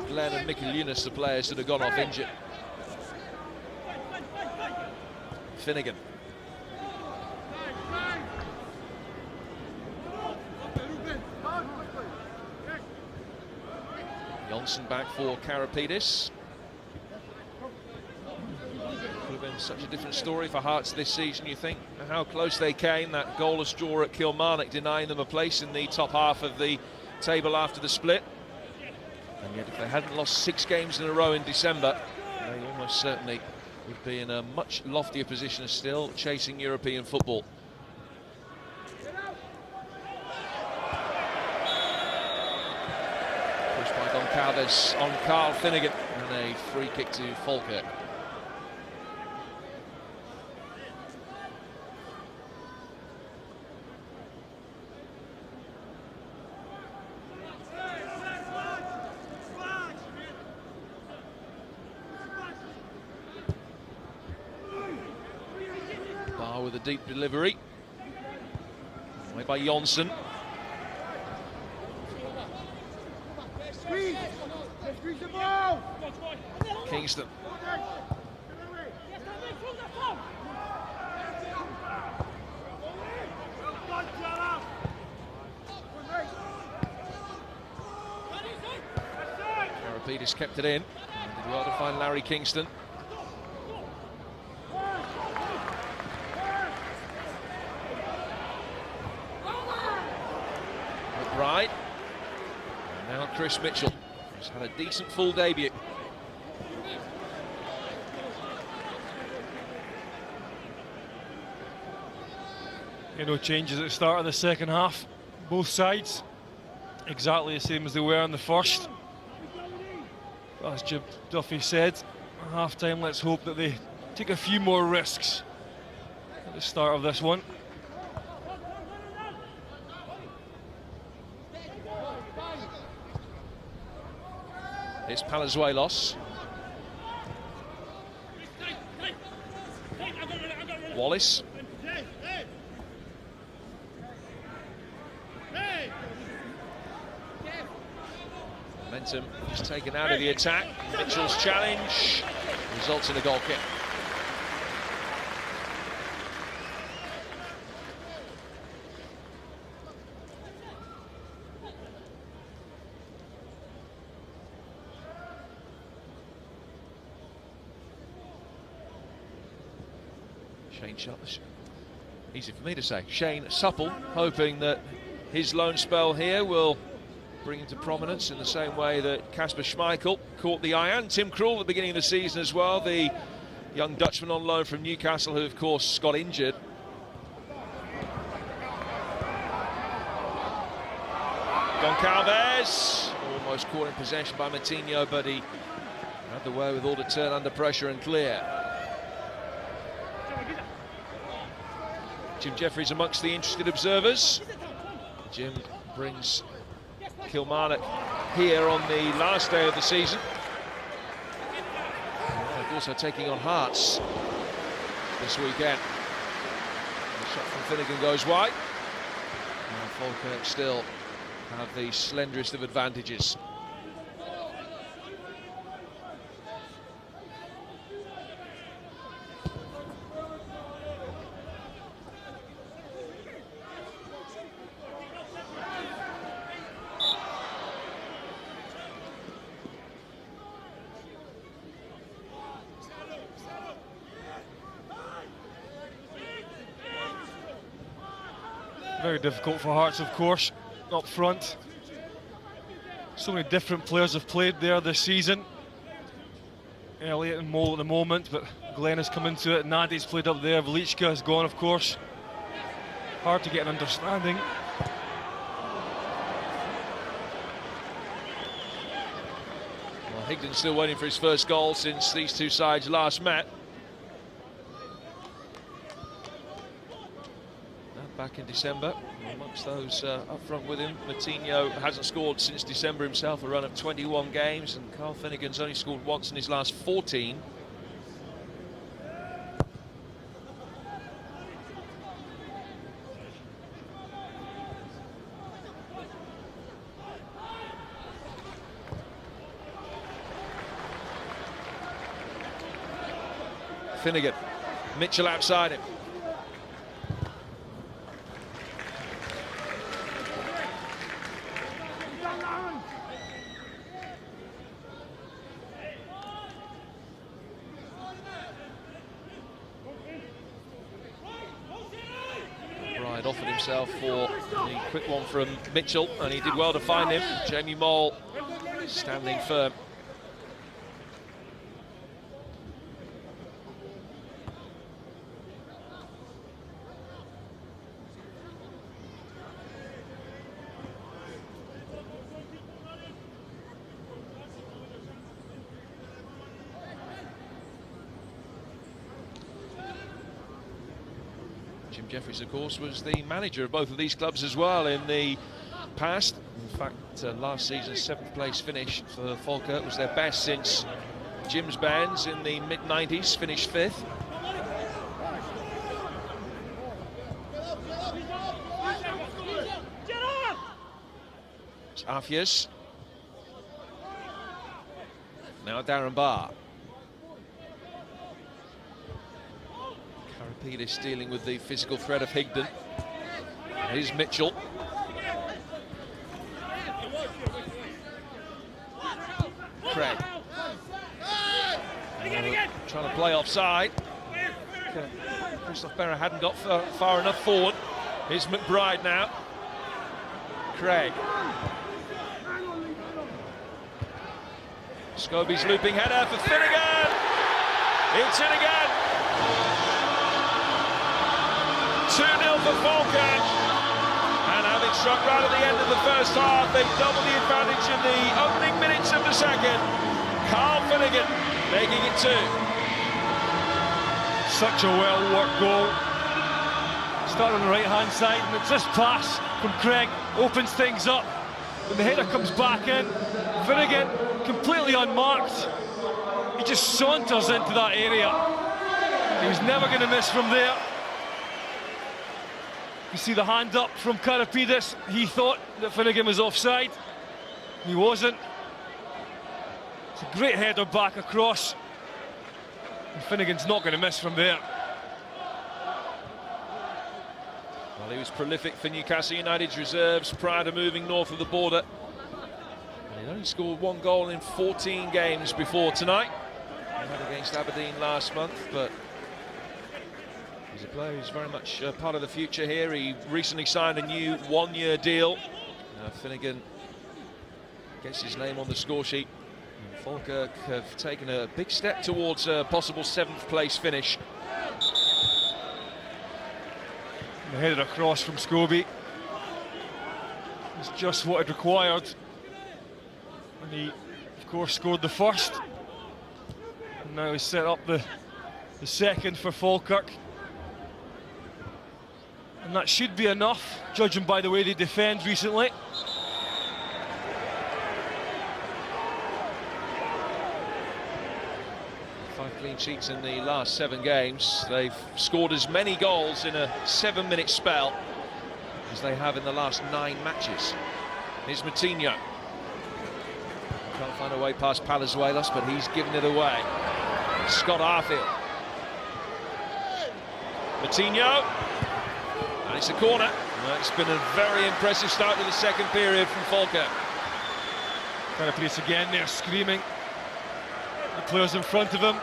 Glenn and Mikkel Yunus, the players that have gone off injured. Finnegan. Johnson back for Karapidis. Could have been such a different story for Hearts this season, you think? How close they came, that goalless draw at Kilmarnock, denying them a place in the top half of the table after the split. And yet if they hadn't lost 6 games in a row in December, they almost certainly would be in a much loftier position still, chasing European football. Pushed by Goncalves on Carl Finnegan, and a free kick to Falkirk. With a deep delivery, away by Jonsson. Kingston. Karapidis kept it in. Did well to find Larry Kingston. Right, and now Chris Mitchell, who's had a decent full debut. No changes at the start of the second half. Both sides exactly the same as they were in the first. As Jim Duffy said, at half-time, let's hope that they take a few more risks at the start of this one. It's Palazuelos. Wallace. Momentum just taken out of the attack. Mitchell's challenge results in a goal kick. Easy for me to say. Shane Supple, hoping that his loan spell here will bring him to prominence in the same way that Kasper Schmeichel caught the eye, and Tim Krul at the beginning of the season as well, the young Dutchman on loan from Newcastle, who of course got injured. Goncalves almost caught in possession by Matinho, but he had the wherewithal to turn under pressure and clear. Jim Jeffries amongst the interested observers. Jim brings Kilmarnock here on the last day of the season. And also taking on Hearts this weekend. The shot from Finnegan goes wide. Now Falkirk still have the slenderest of advantages. Very difficult for Hearts, of course, up front. So many different players have played there this season. Elliott and Mole at the moment, but Glenn has come into it. Nadi's played up there. Velichka has gone, of course. Hard to get an understanding. Well, Higdon's still waiting for his first goal since these two sides last met. Back in December, amongst those up front with him, Matinho hasn't scored since December himself, a run of 21 games, and Carl Finnegan's only scored once in his last 14. Finnegan, Mitchell outside him. Offered himself for the quick one from Mitchell, and he did well to find him. Jamie Mole standing firm. Jim Jeffries, of course, was the manager of both of these clubs as well in the past. In fact, last season's 7th place finish for Falkirk was their best since Jim's bands in the mid-90s, finished 5th. It's Afias. Now Darren Barr. Karapidis dealing with the physical threat of Higdon. Here's Mitchell. Craig. Trying to play offside. Christoph Berra hadn't got far enough forward. Here's McBride now. Craig. Scobie's looping header for Finnegan. It's in again. 2-0 for Falkirk. And having struck right at the end of the first half, they double the advantage in the opening minutes of the second. Carl Finnegan making it 2. Such a well-worked goal. Started on the right-hand side, and it's this pass from Craig opens things up. When the header comes back in, Finnegan, completely unmarked, he just saunters into that area. He was never going to miss from there. You see the hand up from Karapidis. He thought that Finnegan was offside. He wasn't. It's a great header back across. And Finnegan's not going to miss from there. Well, he was prolific for Newcastle United's reserves prior to moving north of the border. And he only scored 1 goal in 14 games before tonight. He had against Aberdeen last month, but he's a player who's very much part of the future here. He recently signed a new 1-year deal. Finnegan gets his name on the score sheet. And Falkirk have taken a big step towards a possible 7th place finish. The header across from Scobie. It's just what it required. And he, of course, scored the first. And now he's set up the second for Falkirk. And that should be enough, judging by the way they defend recently. Clean sheets in the last 7 games. They've scored as many goals in a 7-minute spell as they have in the last 9 matches. Here's Matinho. Can't find a way past Palazuelos, but he's given it away. Scott Arfield. Matinho. And it's a corner. Well, it's been a very impressive start to the second period from Falkirk. Kind of place again there, screaming. The players in front of him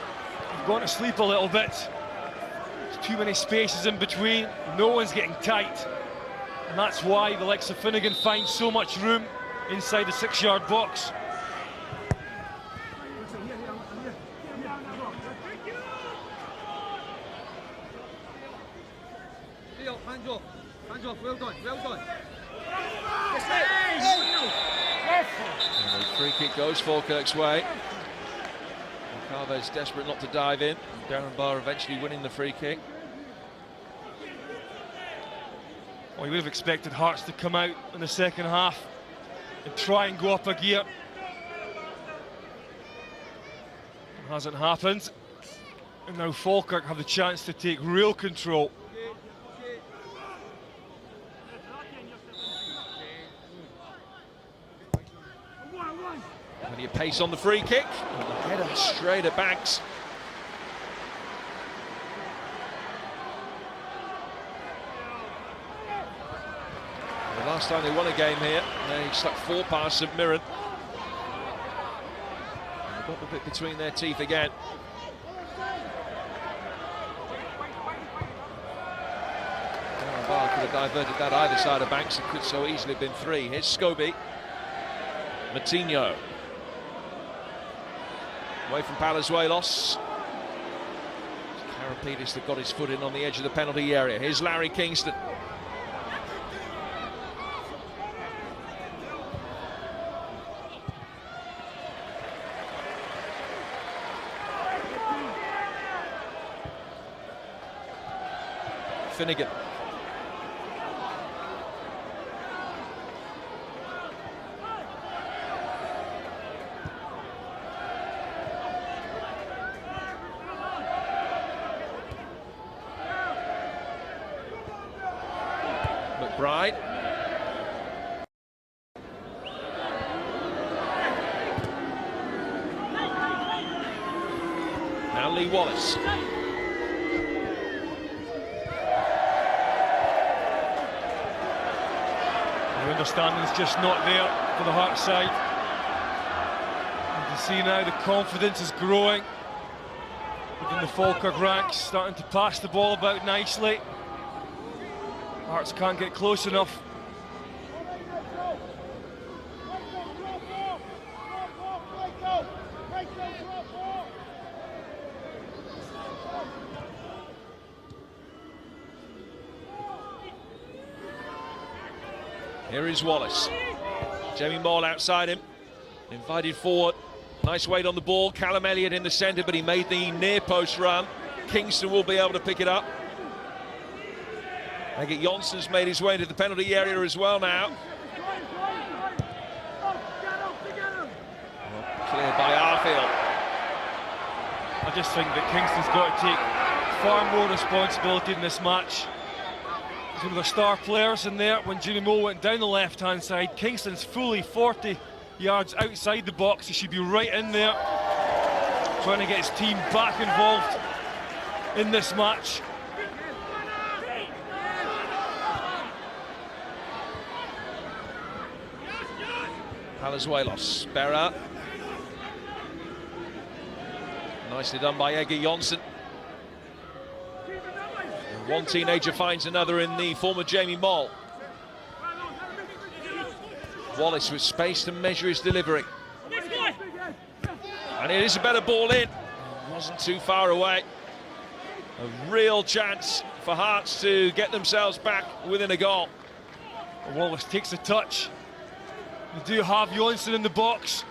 have gone to sleep a little bit. There's too many spaces in between. No one's getting tight. And that's why the likes of Finnegan find so much room inside the 6-yard box. Hands off, well done, well done. And the free kick goes Falkirk's way. Carver's desperate not to dive in. Darren Barr eventually winning the free kick. Well, you would have expected Hearts to come out in the second half and try and go up a gear. It hasn't happened. And now Falkirk have the chance to take real control. Plenty of pace on the free kick. And the header straight at Banks. The last time they won a game here, they stuck 4 past St Mirren. And they got the bit between their teeth again. Darren Barr could have diverted that either side of Banks. It could so easily have been 3. Here's Scobie. Matinho. Away from Palazuelos. Karapidis that got his foot in on the edge of the penalty area. Here's Larry Kingston. Finnegan. McBride. Now Lee Wallace. The understanding's just not there for the Hearts side. You can see now the confidence is growing within the Falkirk ranks, starting to pass the ball about nicely. Hearts can't get close enough. Here is Wallace. Jamie Moll outside him. Invited forward. Nice weight on the ball. Callum Elliott in the centre, but he made the near post run. Kingston will be able to pick it up. Egert Jonsson's made his way into the penalty area as well now. Cleared by Arfield. I just think that Kingston's got to take far more responsibility in this match. He's one of the star players in there. When Jimmy Moore went down the left-hand side, Kingston's fully 40 yards outside the box. He should be right in there, trying to get his team back involved in this match. Palazuelos, Berra. Nicely done by Egert Jonsson. One teenager finds another in the form of Jamie Moll. Wallace with space to measure his delivery. And it is a better ball in. Wasn't too far away. A real chance for Hearts to get themselves back within a goal. Wallace takes a touch. They do have Jonsson in the box.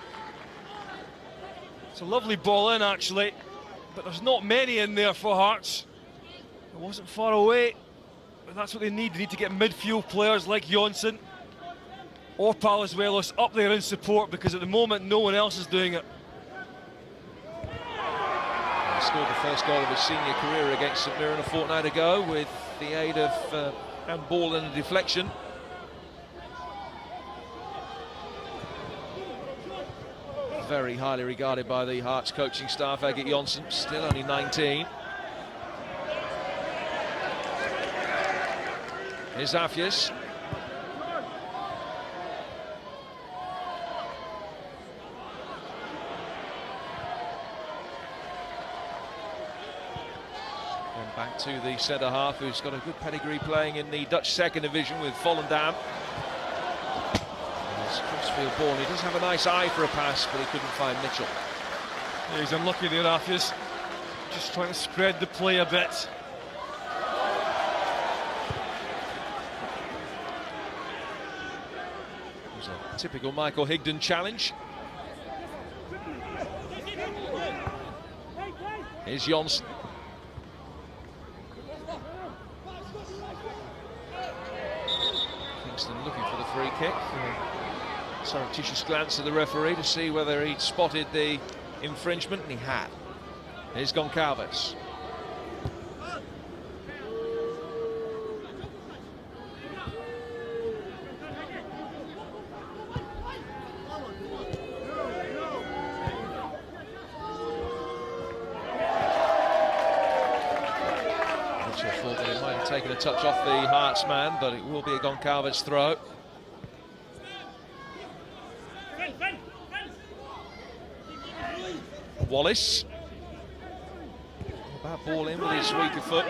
It's a lovely ball in, actually, but there's not many in there for Hearts. It wasn't far away, but that's what they need. They need to get midfield players like Jonsson or Palazuelos up there in support, because at the moment no one else is doing it. He scored the first goal of his senior career against St Mirren a fortnight ago with the aid of handball and a deflection. Very highly regarded by the Hearts coaching staff. Egert Jonsson, still only 19. Here's Afias. And Back to the centre half, who's got a good pedigree playing in the Dutch second division with Volendam. His crossfield ball, he does have a nice eye for a pass, but he couldn't find Mitchell. Yeah, he's unlucky there, Afias. Just trying to spread the play a bit. It was a typical Michael Higdon challenge. Here's Jonsson. Kingston looking for the free kick. Surreptitious glance at the referee to see whether he'd spotted the infringement, and he had. Here's Goncalves. Mitchell thought that it might have taken a touch off the Hearts man, but it will be a Goncalves throw. Wallace. Bad ball in with his weaker foot.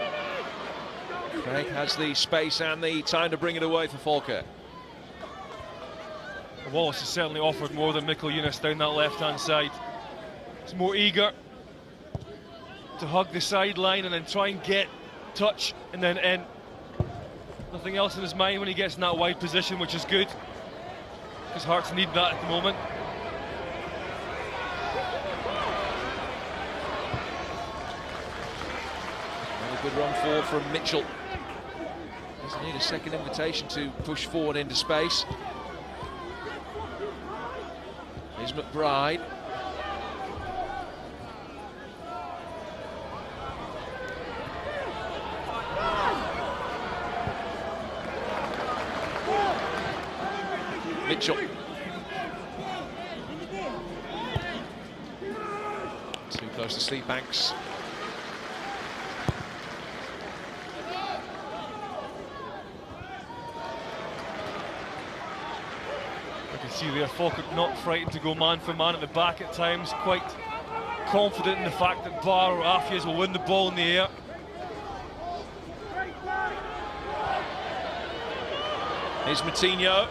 Craig has the space and the time to bring it away for Falkirk. Wallace has certainly offered more than Mikkel Eunice down that left-hand side. He's more eager to hug the sideline and then try and get touch and then in. Nothing else in his mind when he gets in that wide position, which is good, because Hearts need that at the moment. Good run forward from Mitchell. Doesn't need a second invitation to push forward into space. Here's McBride. Mitchell. Too close to Sleepbanks. See there, Falkirk not frightened to go man for man at the back at times, quite confident in the fact that Barr or Afias will win the ball in the air. Here's Moutinho.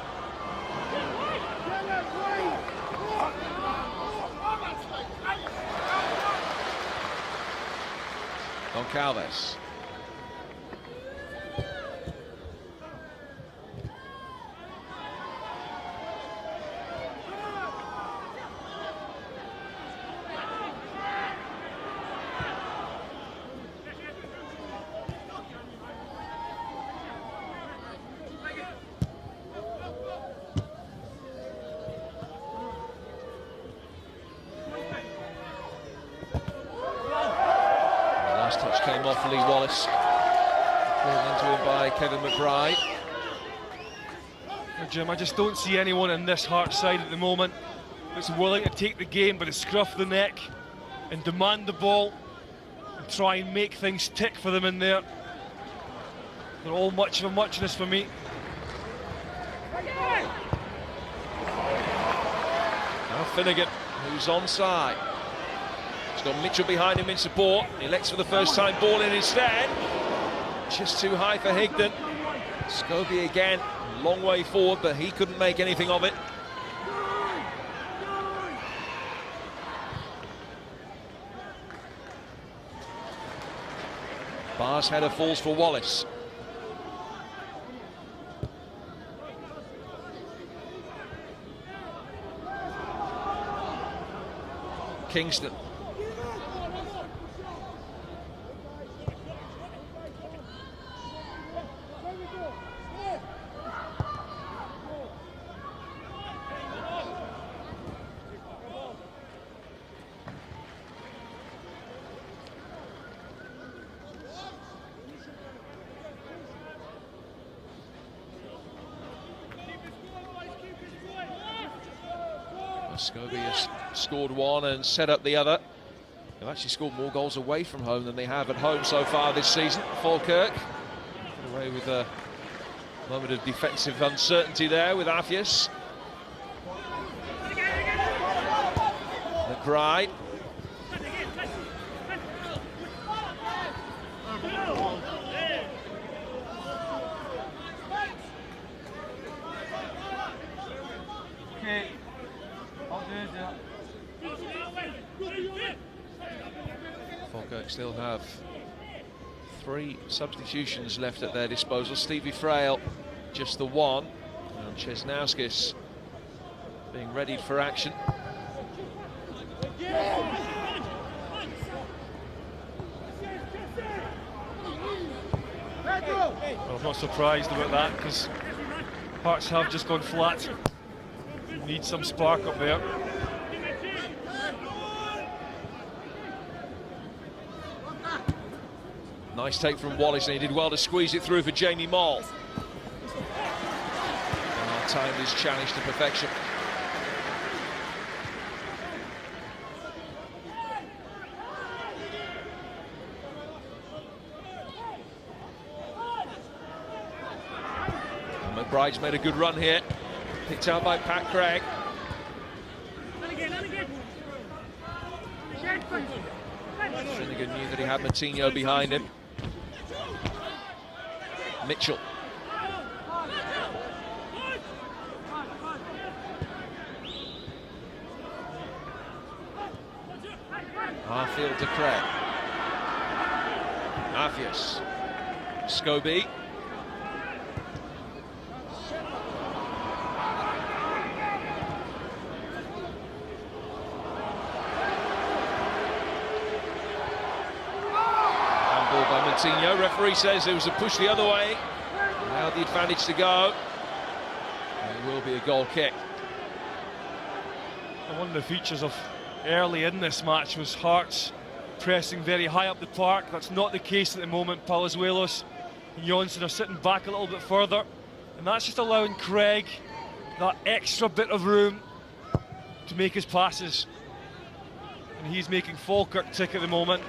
Goncalves. Last touch came off Lee Wallace. Pulled into him by Kevin McBride. Jim, I just don't see anyone in this Hearts side at the moment that's willing to take the game by the scruff of the neck and demand the ball and try and make things tick for them in there. They're all much of a muchness for me. Now Finnegan, who's onside. He's got Mitchell behind him in support. He elects for the first time ball in instead. Just too high for Higdon. Scobie again, long way forward, but he couldn't make anything of it. Barr's header falls for Wallace. Kingston. Scobie has scored one and set up the other. They've actually scored more goals away from home than they have at home so far this season. Falkirk got away with a moment of defensive uncertainty there with Afias. McBride. Okay. I'll do it. Falkirk still have 3 substitutions left at their disposal. Stevie Frail, just the one. And Chesnauskis being readied for action. Well, I'm not surprised about that, because Hearts have just gone flat. Need some spark up there. Nice take from Wallace, and he did well to squeeze it through for Jamie Moll. Timed his challenge to perfection. And McBride's made a good run here. Picked out by Pat Craig. Finnegan knew that he had Moutinho behind him. Mitchell. Harfield to Craig. Mathias. Scobie. Handball by Moutinho. Referee says it was a push the other way. Now the advantage to go. And it will be a goal kick. One of the features of early in this match was Hearts pressing very high up the park. That's not the case at the moment. Palazuelos and Jonsson are sitting back a little bit further, and that's just allowing Craig that extra bit of room to make his passes, and he's making Falkirk tick at the moment.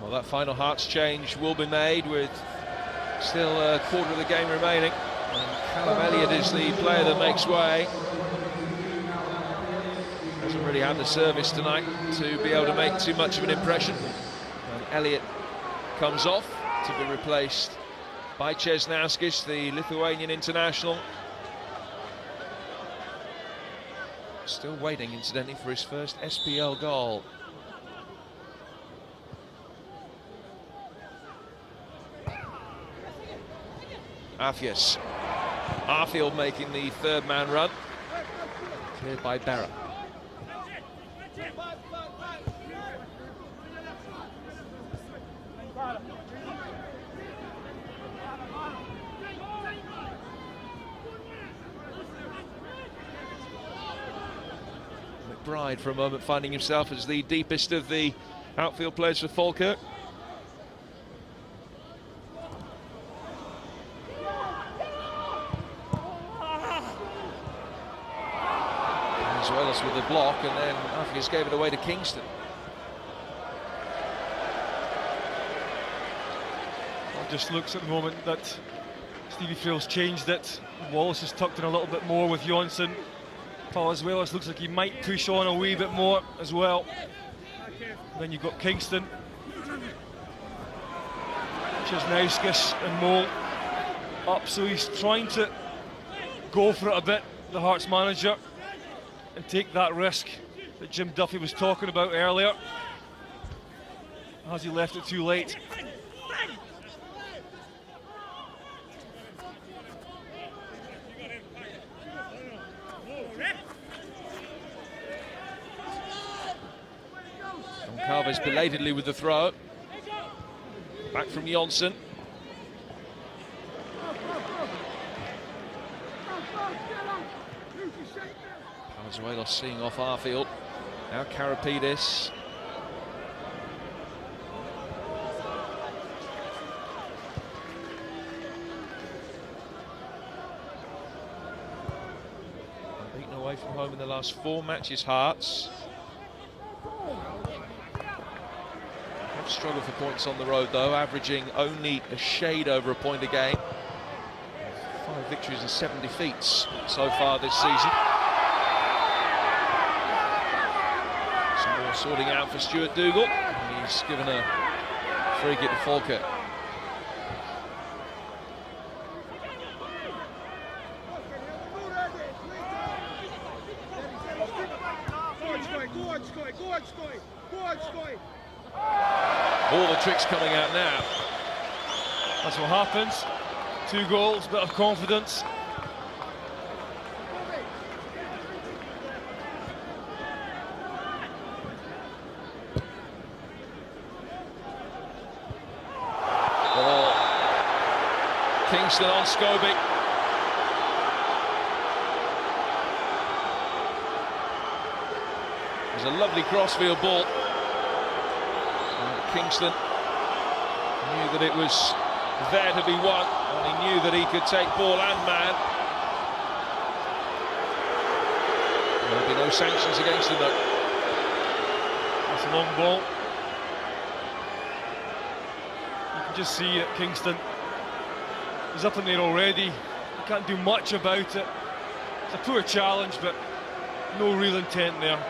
Well, that final Hearts change will be made with still a quarter of the game remaining. And Callum Elliott is the player that makes way. Hasn't really had the service tonight to be able to make too much of an impression. And Elliott comes off to be replaced by Chesnauskis, the Lithuanian international. Still waiting, incidentally, for his first SPL goal. Afias. Arfield making the third man run. Cleared by Berra. McBride for a moment finding himself as the deepest of the outfield players for Falkirk. With the block, and then Afias gave it away to Kingston. It just looks at the moment that Stevie Frail's changed it. Wallace has tucked in a little bit more with Jonsson. Palazuelos looks like he might push on a wee bit more as well. And then you've got Kingston, Chesnauskis and Moll up, so he's trying to go for it a bit, the Hearts manager, and take that risk that Jim Duffy was talking about earlier. Has he left it too late? Goncalves belatedly with the throw. Back from Jonsson. Palazuelos seeing off Arfield. Now Karapidis. Beaten away from home in the last 4 matches, Hearts. struggle for points on the road though, averaging only a shade over a point a game. 5 victories and 7 defeats so far this season. Some more sorting out for Stuart Dougal. He's given a free kick to Falkirk. All the tricks coming out now. That's what happens. 2 goals, bit of confidence. Oh, Kingston on Scobie. It was a lovely crossfield ball. Kingston knew that it was there to be won, and he knew that he could take ball and man. There'll be no sanctions against him though. That's a long ball. You can just see it, Kingston. He's up in there already. He can't do much about it. It's a poor challenge, but no real intent there.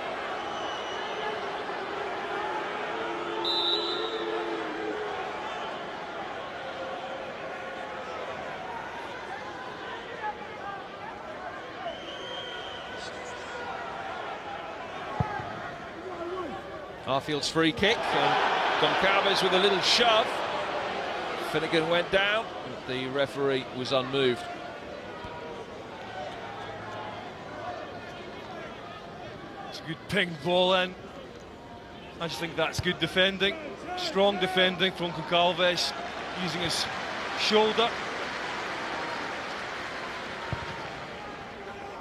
Arfield's free kick, and Goncalves with a little shove. Finnegan went down, but the referee was unmoved. It's a good ping ball in. I just think that's good defending. Strong defending from Goncalves, using his shoulder.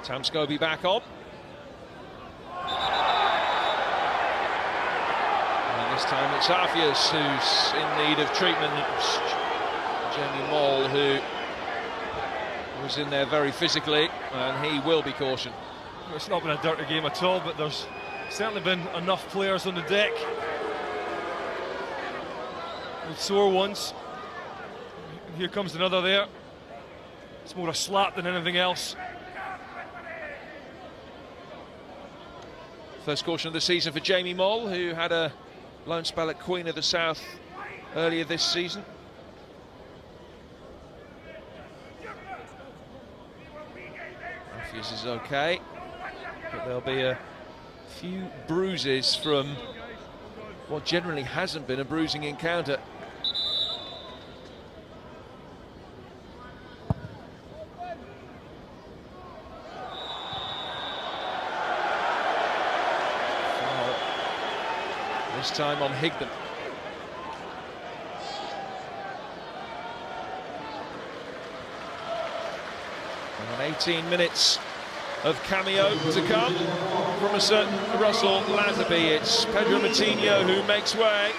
Tam Scobie back on. This time it's Arfius who's in need of treatment. It's Jamie Moll who was in there very physically, and he will be cautioned. It's not been a dirty game at all, but there's certainly been enough players on the deck with sore ones. Here comes another there. It's more a slap than anything else. First caution of the season for Jamie Moll, who had a loan spell at Queen of the South earlier this season. Matthews is okay, but there'll be a few bruises from what generally hasn't been a bruising encounter. This time on Higdon. And 18 minutes of cameo to come from a certain Russell Latterby. It's Pedro Matinho who makes way.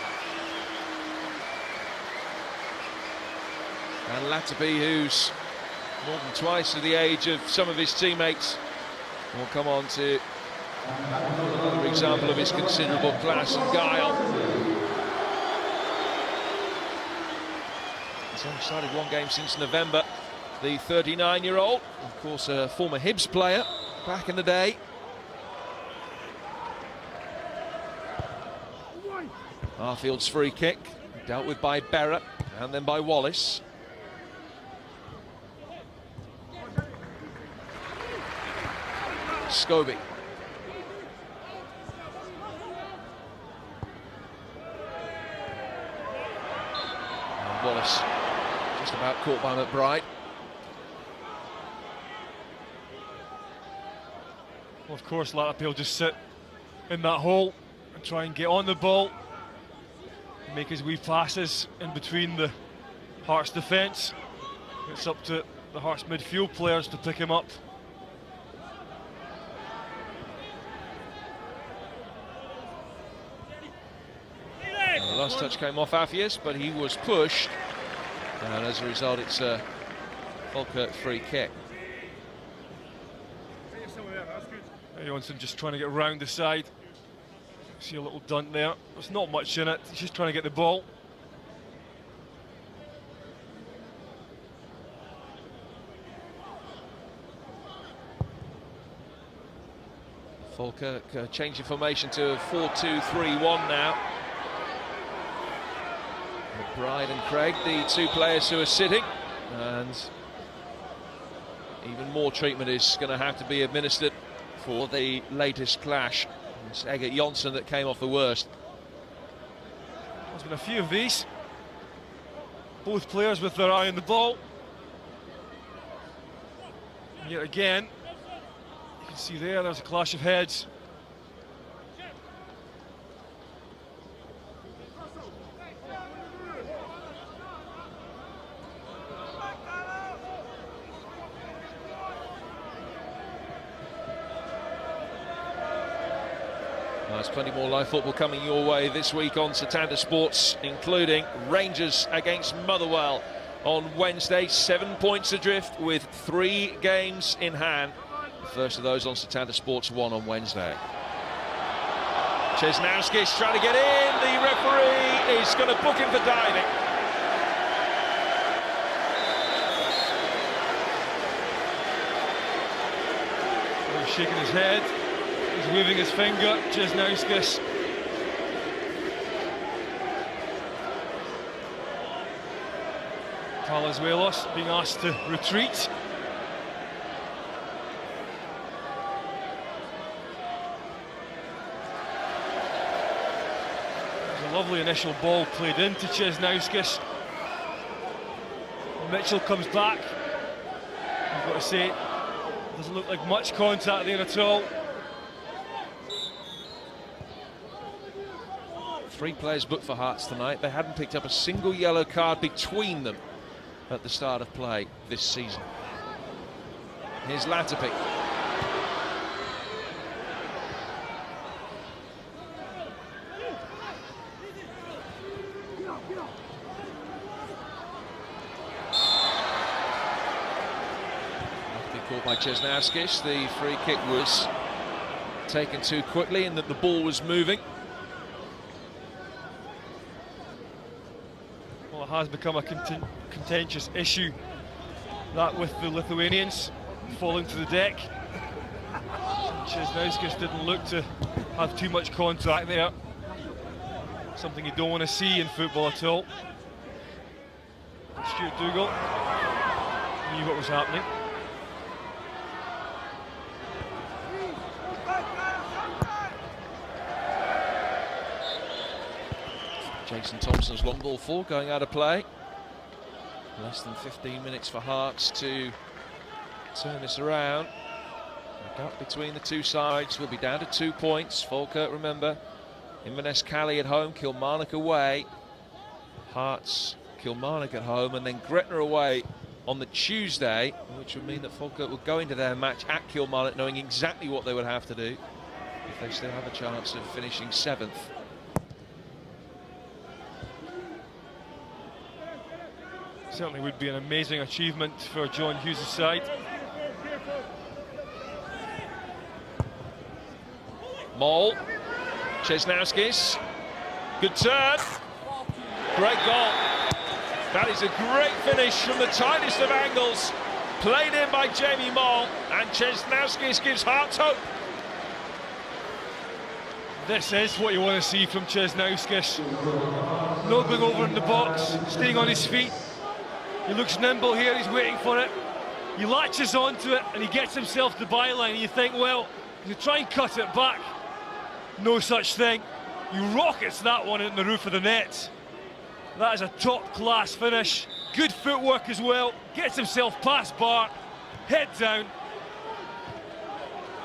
And Latterby, who's more than twice the age of some of his teammates, will come on to another example of his considerable class and guile. He's only started 1 game since November. The 39-year-old, of course, a former Hibs player back in the day. Arfield's free kick, dealt with by Berra and then by Wallace. Scobie. Wallace just about caught by McBride. Well, of course, Latterby will just sit in that hole and try and get on the ball, make his wee passes in between the Hearts defence. It's up to the Hearts midfield players to pick him up. The last touch came off Afias, but he was pushed, and as a result it's a Falkirk free kick. Johnson just trying to get round the side. See a little dunt there. There's not much in it. He's just trying to get the ball. Falkirk changing formation to a 4-2-3-1 now. McBride and Craig, the two players who are sitting, and even more treatment is going to have to be administered for the latest clash. It's Eggert Jonsson that came off the worst. There's been a few of these. Both players with their eye on the ball. And yet again, you can see there's a clash of heads. There's plenty more live football coming your way this week on Setanta Sports, including Rangers against Motherwell on Wednesday. 7 points adrift with 3 games in hand. The first of those on Setanta Sports 1 on Wednesday. Chesnowski's trying to get in. The referee is going to book him for diving. He's shaking his head. He's waving his finger, Chesnowskis. Palazuelos being asked to retreat. There's a lovely initial ball played into Chesnowskis. Mitchell comes back. I've got to say, doesn't look like much contact there at all. 3 players booked for Hearts tonight. They hadn't picked up a single yellow card between them at the start of play this season. Here's Latapik. Caught by Chesnowskis. The free kick was taken too quickly in that the ball was moving. Well, it has become a contentious issue, that with the Lithuanians falling to the deck. Chesnowskis didn't look to have too much contact there. Something you don't want to see in football at all. Stuart Dougal knew what was happening. Jason Thompson's long ball 4 going out of play. Less than 15 minutes for Hearts to turn this around. The gap between the two sides will be down to 2 points. Falkirk, remember, Inverness Cali at home, Kilmarnock away. Hearts, Kilmarnock at home, and then Gretna away on the Tuesday, which would mean that Falkirk will go into their match at Kilmarnock knowing exactly what they would have to do if they still have a chance of finishing 7th. Certainly would be an amazing achievement for John Hughes' side. Moll, Chesnowskis, good turn, great goal. That is a great finish from the tightest of angles, played in by Jamie Moll, and Chesnowskis gives Hearts hope. This is what you want to see from Chesnowskis. Not going over in the box, staying on his feet. He looks nimble here, he's waiting for it. He latches onto it and he gets himself to the byline, and you think, well, you try and cut it back. No such thing. He rockets that one in the roof of the net. That is a top-class finish. Good footwork as well. Gets himself past bar, head down,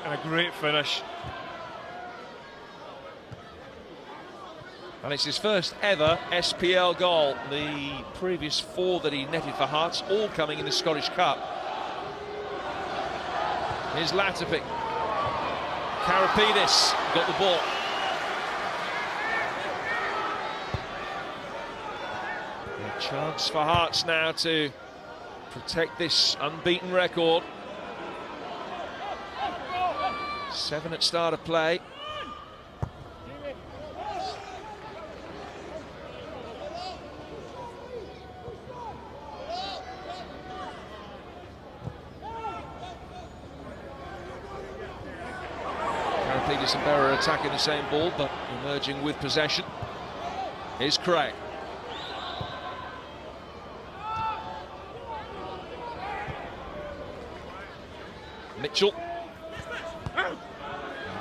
and a great finish. And it's his first ever SPL goal. The previous 4 that he netted for Hearts, all coming in the Scottish Cup. Here's Latapik. Karapidis got the ball. A chance for Hearts now to protect this unbeaten record. 7 at start of play. Anderson Berra attacking the same ball, but emerging with possession. Here's Craig. Mitchell.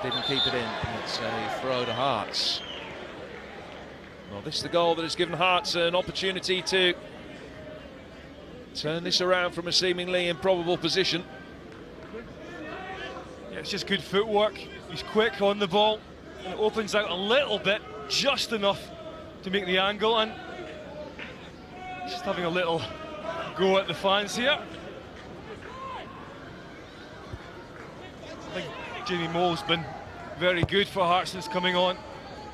Didn't keep it in. It's a throw to Hearts. Well, this is the goal that has given Hearts an opportunity to turn this around from a seemingly improbable position. Yeah, it's just good footwork. He's quick on the ball, and it opens out a little bit, just enough to make the angle, and just having a little go at the fans here. I think Jamie Mole's been very good for Hearts since coming on.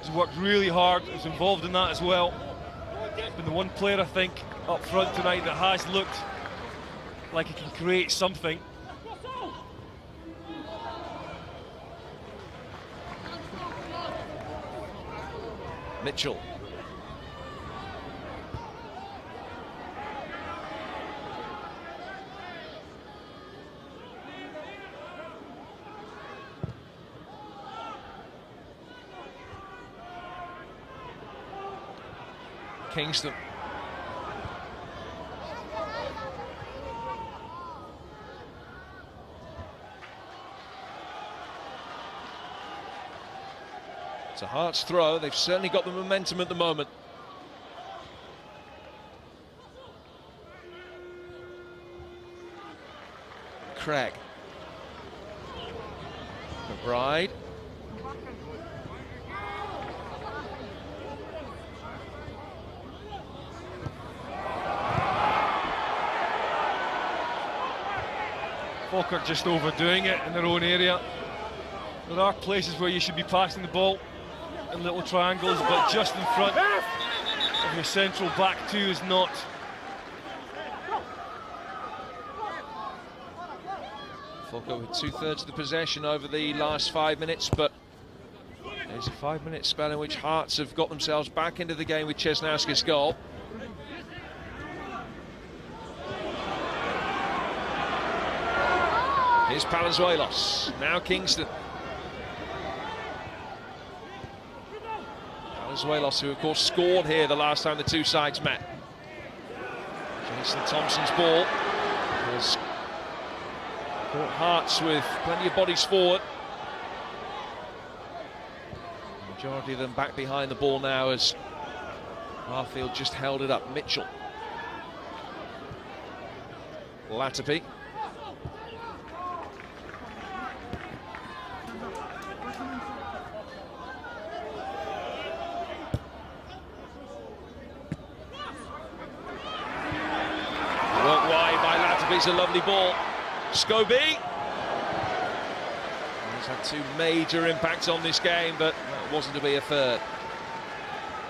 He's worked really hard, he's involved in that as well. He's been the one player, I think, up front tonight that has looked like he can create something. Mitchell. Kingston. It's a Hearts throw. They've certainly got the momentum at the moment. Craig. McBride. Falkirk just overdoing it in their own area. There are places where you should be passing the ball in little triangles, but just in front of your central back two is not. Falkirk with 2/3 of the possession over the last 5 minutes, but there's a 5-minute spell in which Hearts have got themselves back into the game with Chesnowski's goal. Here's Palazuelos, now Kingston. Palazuelos, who of course scored here the last time the two sides met. Jason Thompson's ball has caught Hearts with plenty of bodies forward. The majority of them back behind the ball now as Harfield just held it up. Mitchell. Latterby. It's a lovely ball. Scobie. He's had two major impacts on this game, but that wasn't to be a third.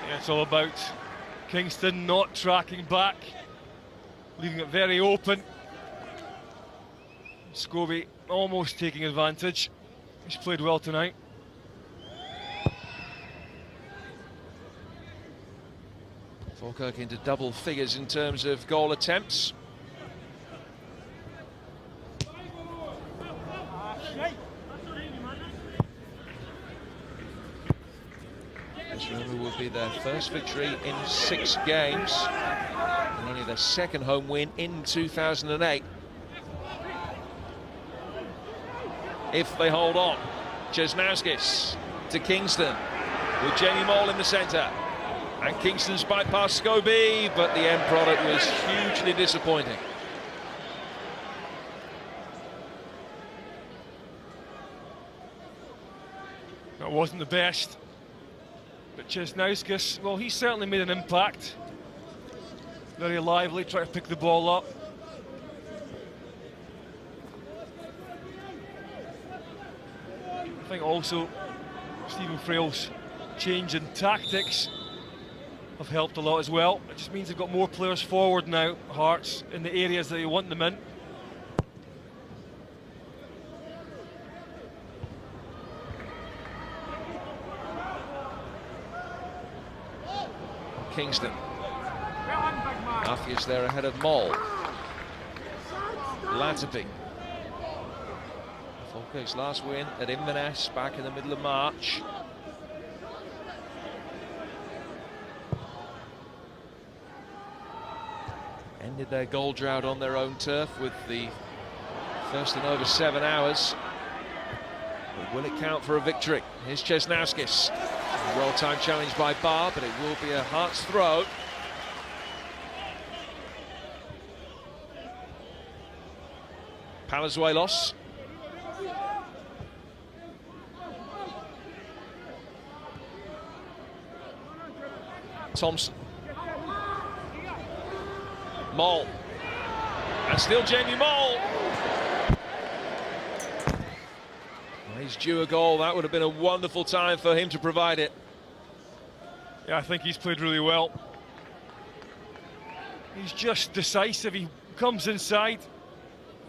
Yeah, it's all about Kingston not tracking back, leaving it very open. Scobie almost taking advantage. He's played well tonight. Falkirk into double figures in terms of goal attempts. Remember, will be their first victory in 6 games and only their second home win in 2008. If they hold on, Chesnowskis to Kingston with Jamie Mole in the centre, and Kingston's bypassed Scobie, but the end product was hugely disappointing. That wasn't the best. But Chesnowskis, well, he certainly made an impact. Very lively, trying to pick the ball up. I think also Stephen Frail's change in tactics have helped a lot as well. It just means they've got more players forward now, Hearts, in the areas that they want them in. Kingston. Matthews there ahead of Mole. Latterby. Falkirk's last win at Inverness back in the middle of March. Ended their goal drought on their own turf with the first in over 7 hours. But will it count for a victory? Here's Chesnauskis. A well-timed challenge by Barr, but it will be a Hearts throw. Palazuelos. Thompson. Moll. And still Jamie Moll. He's due a goal. That would have been a wonderful time for him to provide it. Yeah, I think he's played really well. He's just decisive. He comes inside,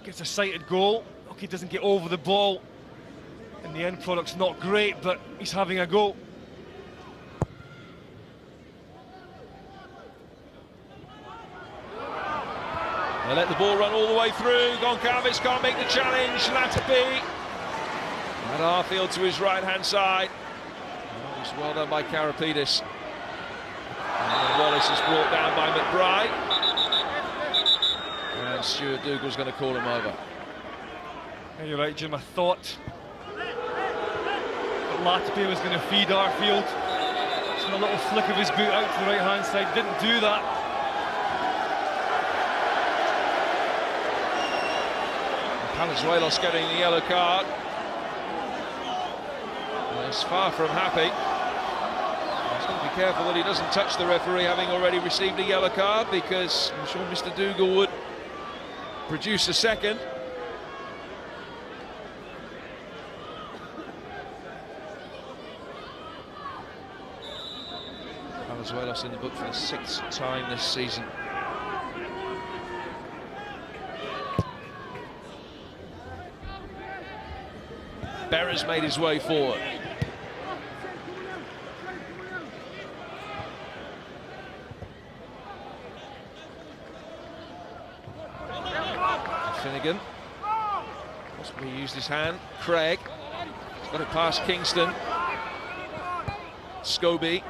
gets a sighted goal. Okay, doesn't get over the ball. And the end product's not great, but he's having a go. They let the ball run all the way through. Goncalves can't make the challenge. Latapi. And Arfield to his right-hand side. Oh, it's well done by Karapidis. And Wallace is brought down by McBride. And Stuart Dougal's going to call him over. Yeah, you're right, Jim. I thought that Latapi was going to feed Arfield. Just a little flick of his boot out to the right-hand side. Didn't do that. Palazuelos getting the yellow card. He's far from happy. He's got to be careful that he doesn't touch the referee, having already received a yellow card, because I'm sure Mr. Dougal would produce a second. Palazuelos in the book for the 6th time this season. Berra's made his way forward. Finnegan possibly used his hand. Craig has got it past Kingston. Scobie.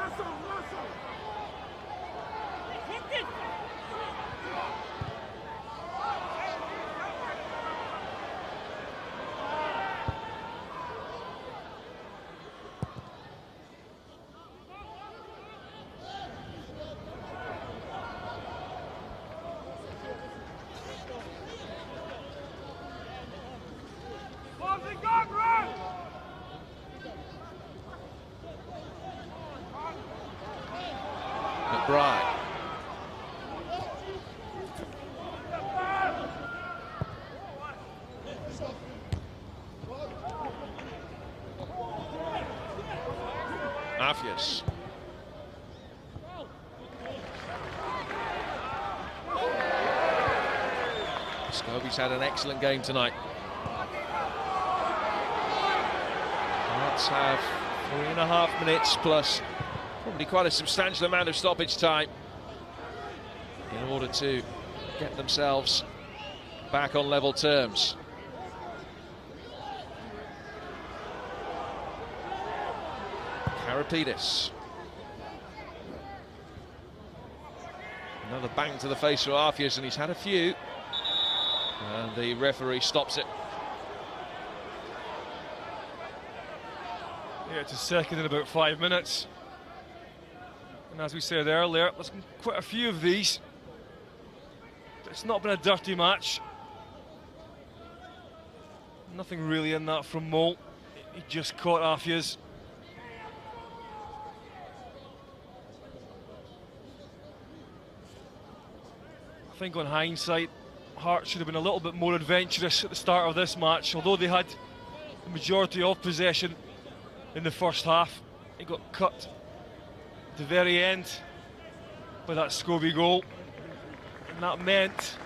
McBride. Afias. Scobie's had an excellent game tonight. Let's have 3.5 minutes plus probably quite a substantial amount of stoppage time in order to get themselves back on level terms. Karapidis. Another bang to the face for Arfias, and he's had a few. And the referee stops it. Yeah, it's a second in about 5 minutes. And as we said earlier, there's been quite a few of these. It's not been a dirty match. Nothing really in that from Moll. He just caught Afias. I think on hindsight, Hearts should have been a little bit more adventurous at the start of this match. Although they had the majority of possession in the first half, it got cut at the very end by that Scobie goal. And that meant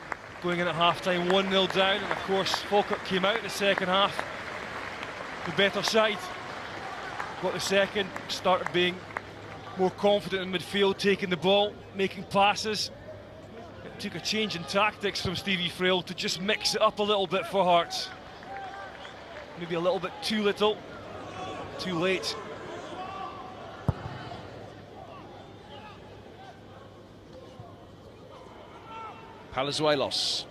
going in at half-time 1-0 down, and of course Falkirk came out in the second half the better side. Got the second, started being more confident in midfield, taking the ball, making passes. It took a change in tactics from Stevie Frail to just mix it up a little bit for Hearts. maybe a little bit too little, too late. Palazuelos.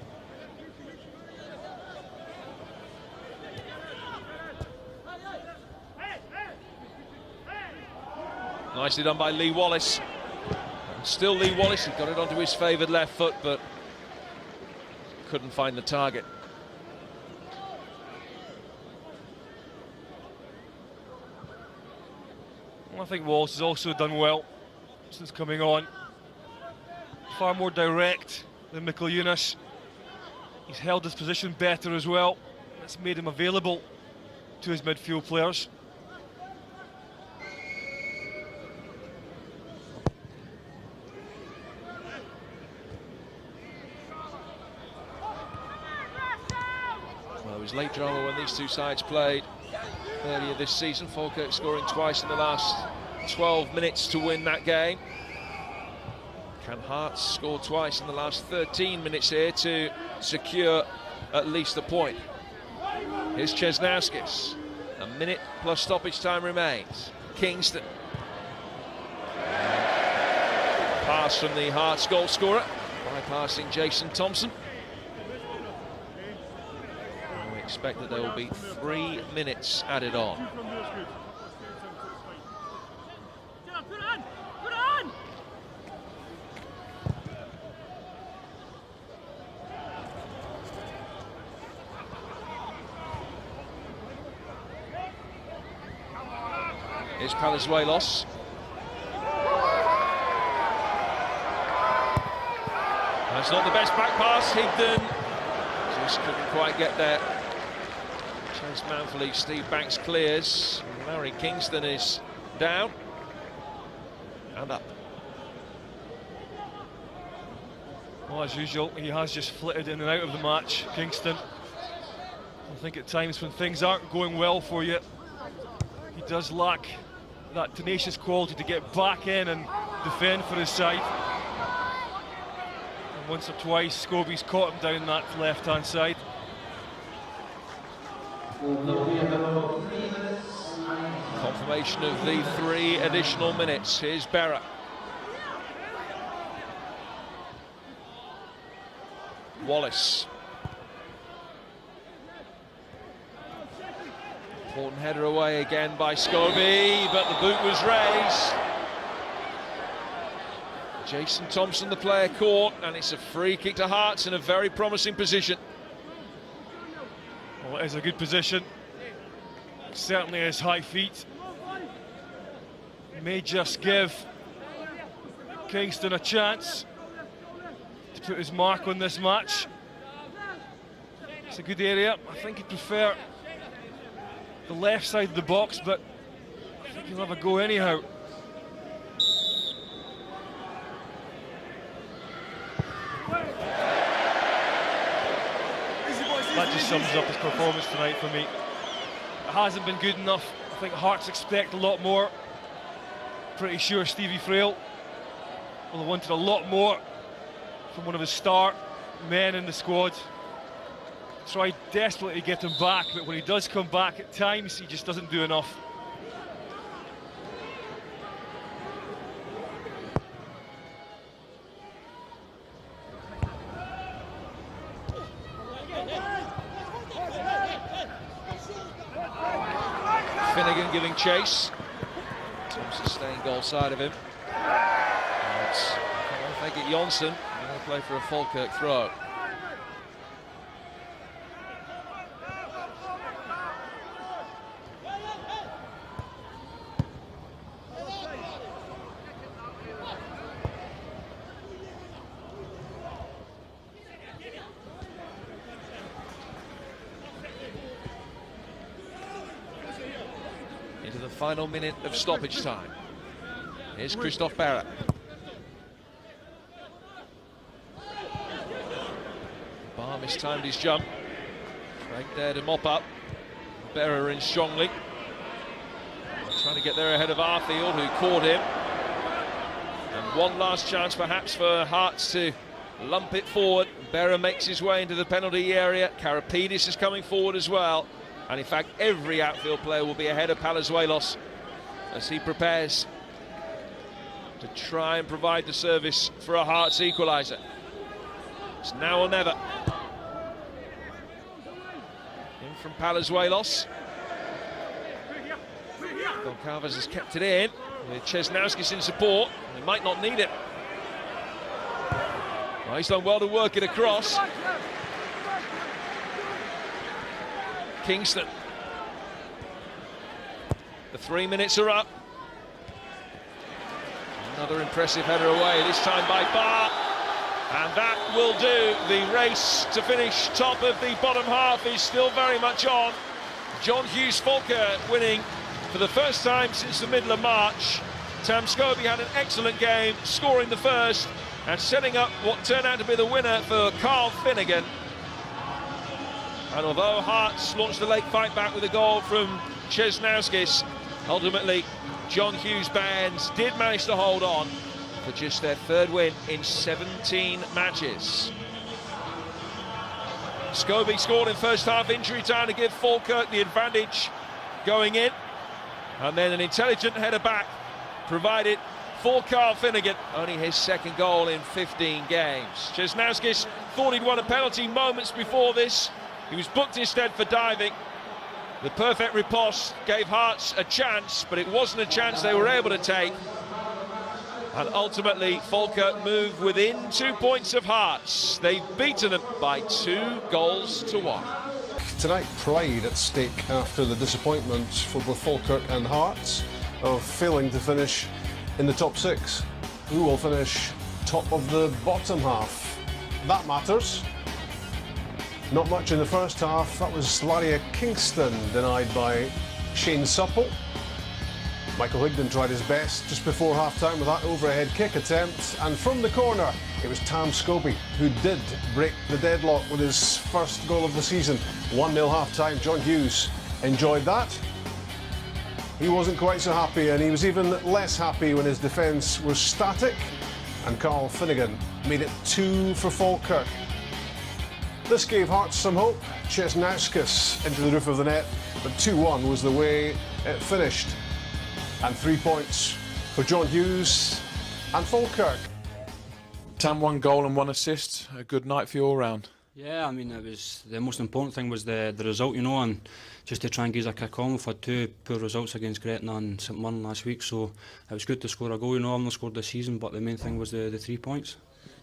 Nicely done by Lee Wallace. And still Lee Wallace, he got it onto his favoured left foot, but couldn't find the target. I think Wallace has also done well since coming on. Far more direct than Mikkel Yunus. He's held his position better as well. That's made him available to his midfield players. Well, it was late drama when these two sides played earlier this season. Falkirk scoring twice in the last 12 minutes to win that game. Can Hearts score twice in the last 13 minutes here to secure at least a point? Here's Chesnauskis. A minute plus stoppage time remains. Kingston. Pass from the Hearts goal scorer, bypassing Jason Thompson. And we expect that there will be 3 minutes added on. Here's Palazuelos. That's not the best back pass. Higdon just couldn't quite get there. Chase manfully. Steve Banks clears. Larry Kingston is down and up. Well, as usual, he has just flitted in and out of the match, Kingston. I think at times when things aren't going well for you, he does lack that tenacious quality to get back in and defend for his side. And once or twice, Scobie's caught him down that left-hand side. Confirmation of the 3 additional minutes. Here's Berra. Wallace. Important header away again by Scobie, but the boot was raised. Jason Thompson, the player, caught, and it's a free kick to Hearts in a very promising position. Well, it is a good position. Certainly his high feet may just give Kingston a chance to put his mark on this match. It's a good area. I think he'd prefer the left side of the box, but I think he'll have a go anyhow. That just sums up his performance tonight for me. It hasn't been good enough. I think Hearts expect a lot more. Pretty sure Stevie Frail will have wanted a lot more from one of his star men in the squad. Tried desperately to get him back, but when he does come back at times, he just doesn't do enough. Finnegan giving chase. Thompson staying goal side of him. I think it Jonsson. Going to play for a Falkirk throw. Into the final minute of stoppage time. Here's Christophe Barrett. Barr mistimed his jump. Craig there to mop up. Berra in strongly. Trying to get there ahead of Arfield, who caught him. And one last chance perhaps for Hearts to lump it forward. Berra makes his way into the penalty area. Karapidis is coming forward as well. And in fact, every outfield player will be ahead of Palazuelos as he prepares to try and provide the service for a Hearts equaliser. It's now or never. In from Palazuelos. Goncalves has kept it in with Chesnauskis in support. They might not need it. Well, he's done well to work it across. Kingston. The 3 minutes are up. Another impressive header away, this time by Barr. And that will do. The race to finish top of the bottom half is still very much on. John Hughes Falkirk winning for the first time since the middle of March. Tam Scobie had an excellent game, scoring the first and setting up what turned out to be the winner for Carl Finnegan. And although Hearts launched the late fight back with a goal from Chesnauskis, ultimately John Hughes' bands did manage to hold on for just their third win in 17 matches. Scobie scored in first half injury time to give Falkirk the advantage going in. And then an intelligent header back provided for Carl Finnegan, only his second goal in 15 games. Chesnauskis thought he'd won a penalty moments before this. He was booked instead for diving. The perfect riposte gave Hearts a chance, but it wasn't a chance they were able to take. And ultimately, Falkirk moved within 2 points of Hearts. They've beaten them by 2-1. Tonight, pride at stake after the disappointment for both Falkirk and Hearts of failing to finish in the top 6. Who will finish top of the bottom half? That matters. Not much in the first half. That was Laria Kingston denied by Shane Supple. Michael Higdon tried his best just before half-time with that overhead kick attempt, and from the corner it was Tam Scobie who did break the deadlock with his first goal of the season. 1-0 half-time. John Hughes enjoyed that. He wasn't quite so happy, and he was even less happy when his defence was static, and Carl Finnegan made it 2 for Falkirk. This gave Hearts some hope. Chesnauskis into the roof of the net, but 2-1 was the way it finished. And 3 points for John Hughes and Falkirk. Tam, 1 goal and 1 assist. A good night for you all round. Yeah, I mean, it was the most important thing was the result, you know, and just to try and give us a kick on. We've had 2 poor results against Gretna and St Mirren last week, so it was good to score a goal. You know, I've not scored this season, but the main thing was the 3 points.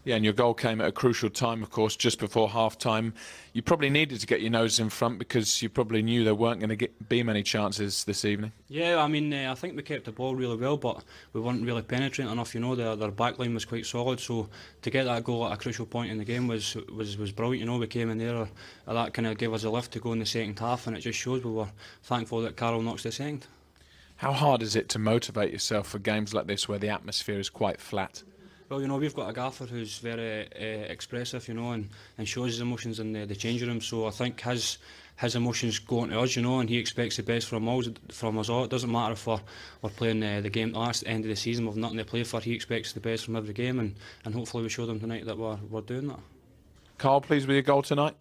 Yeah, and your goal came at a crucial time, of course, just before half-time. You probably needed to get your nose in front because you probably knew there weren't going to be many chances this evening. Yeah, I mean, I think we kept the ball really well, but we weren't really penetrating enough. You know, their backline was quite solid, so to get that goal at a crucial point in the game was brilliant. You know, we came in there, and that kind of gave us a lift to go in the second half, and it just shows we were thankful that Carroll knocks the second. How hard is it to motivate yourself for games like this where the atmosphere is quite flat? Well, you know, we've got a gaffer who's very expressive, you know, and shows his emotions in the changing room. So I think his emotions go on to us, you know, and he expects the best from us all. It doesn't matter if we're playing the game at the last end of the season, we've nothing to play for. He expects the best from every game, and hopefully we show them tonight that we're doing that. Carl, pleased with your goal tonight?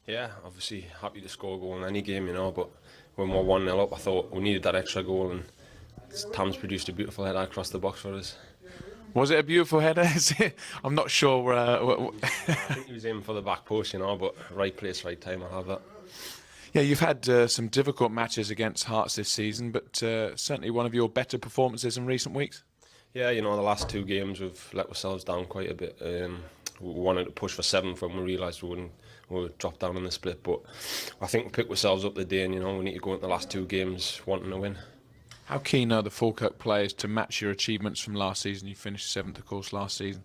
Yeah, obviously happy to score a goal in any game, you know, but when we're 1-0 up, I thought we needed that extra goal, and Tam's produced a beautiful header across the box for us. Was it a beautiful header? I'm not sure. I think he was aiming for the back post, you know, but right place, right time, I'll have that. Yeah, you've had some difficult matches against Hearts this season, but certainly one of your better performances in recent weeks. Yeah, you know, the last 2 games we've let ourselves down quite a bit. We wanted to push for 7th when we realised we would drop down in the split, but I think we picked ourselves up the day, and you know, we need to go into the last 2 games wanting to win. How keen are the Falkirk players to match your achievements from last season? You finished 7th, of course, last season.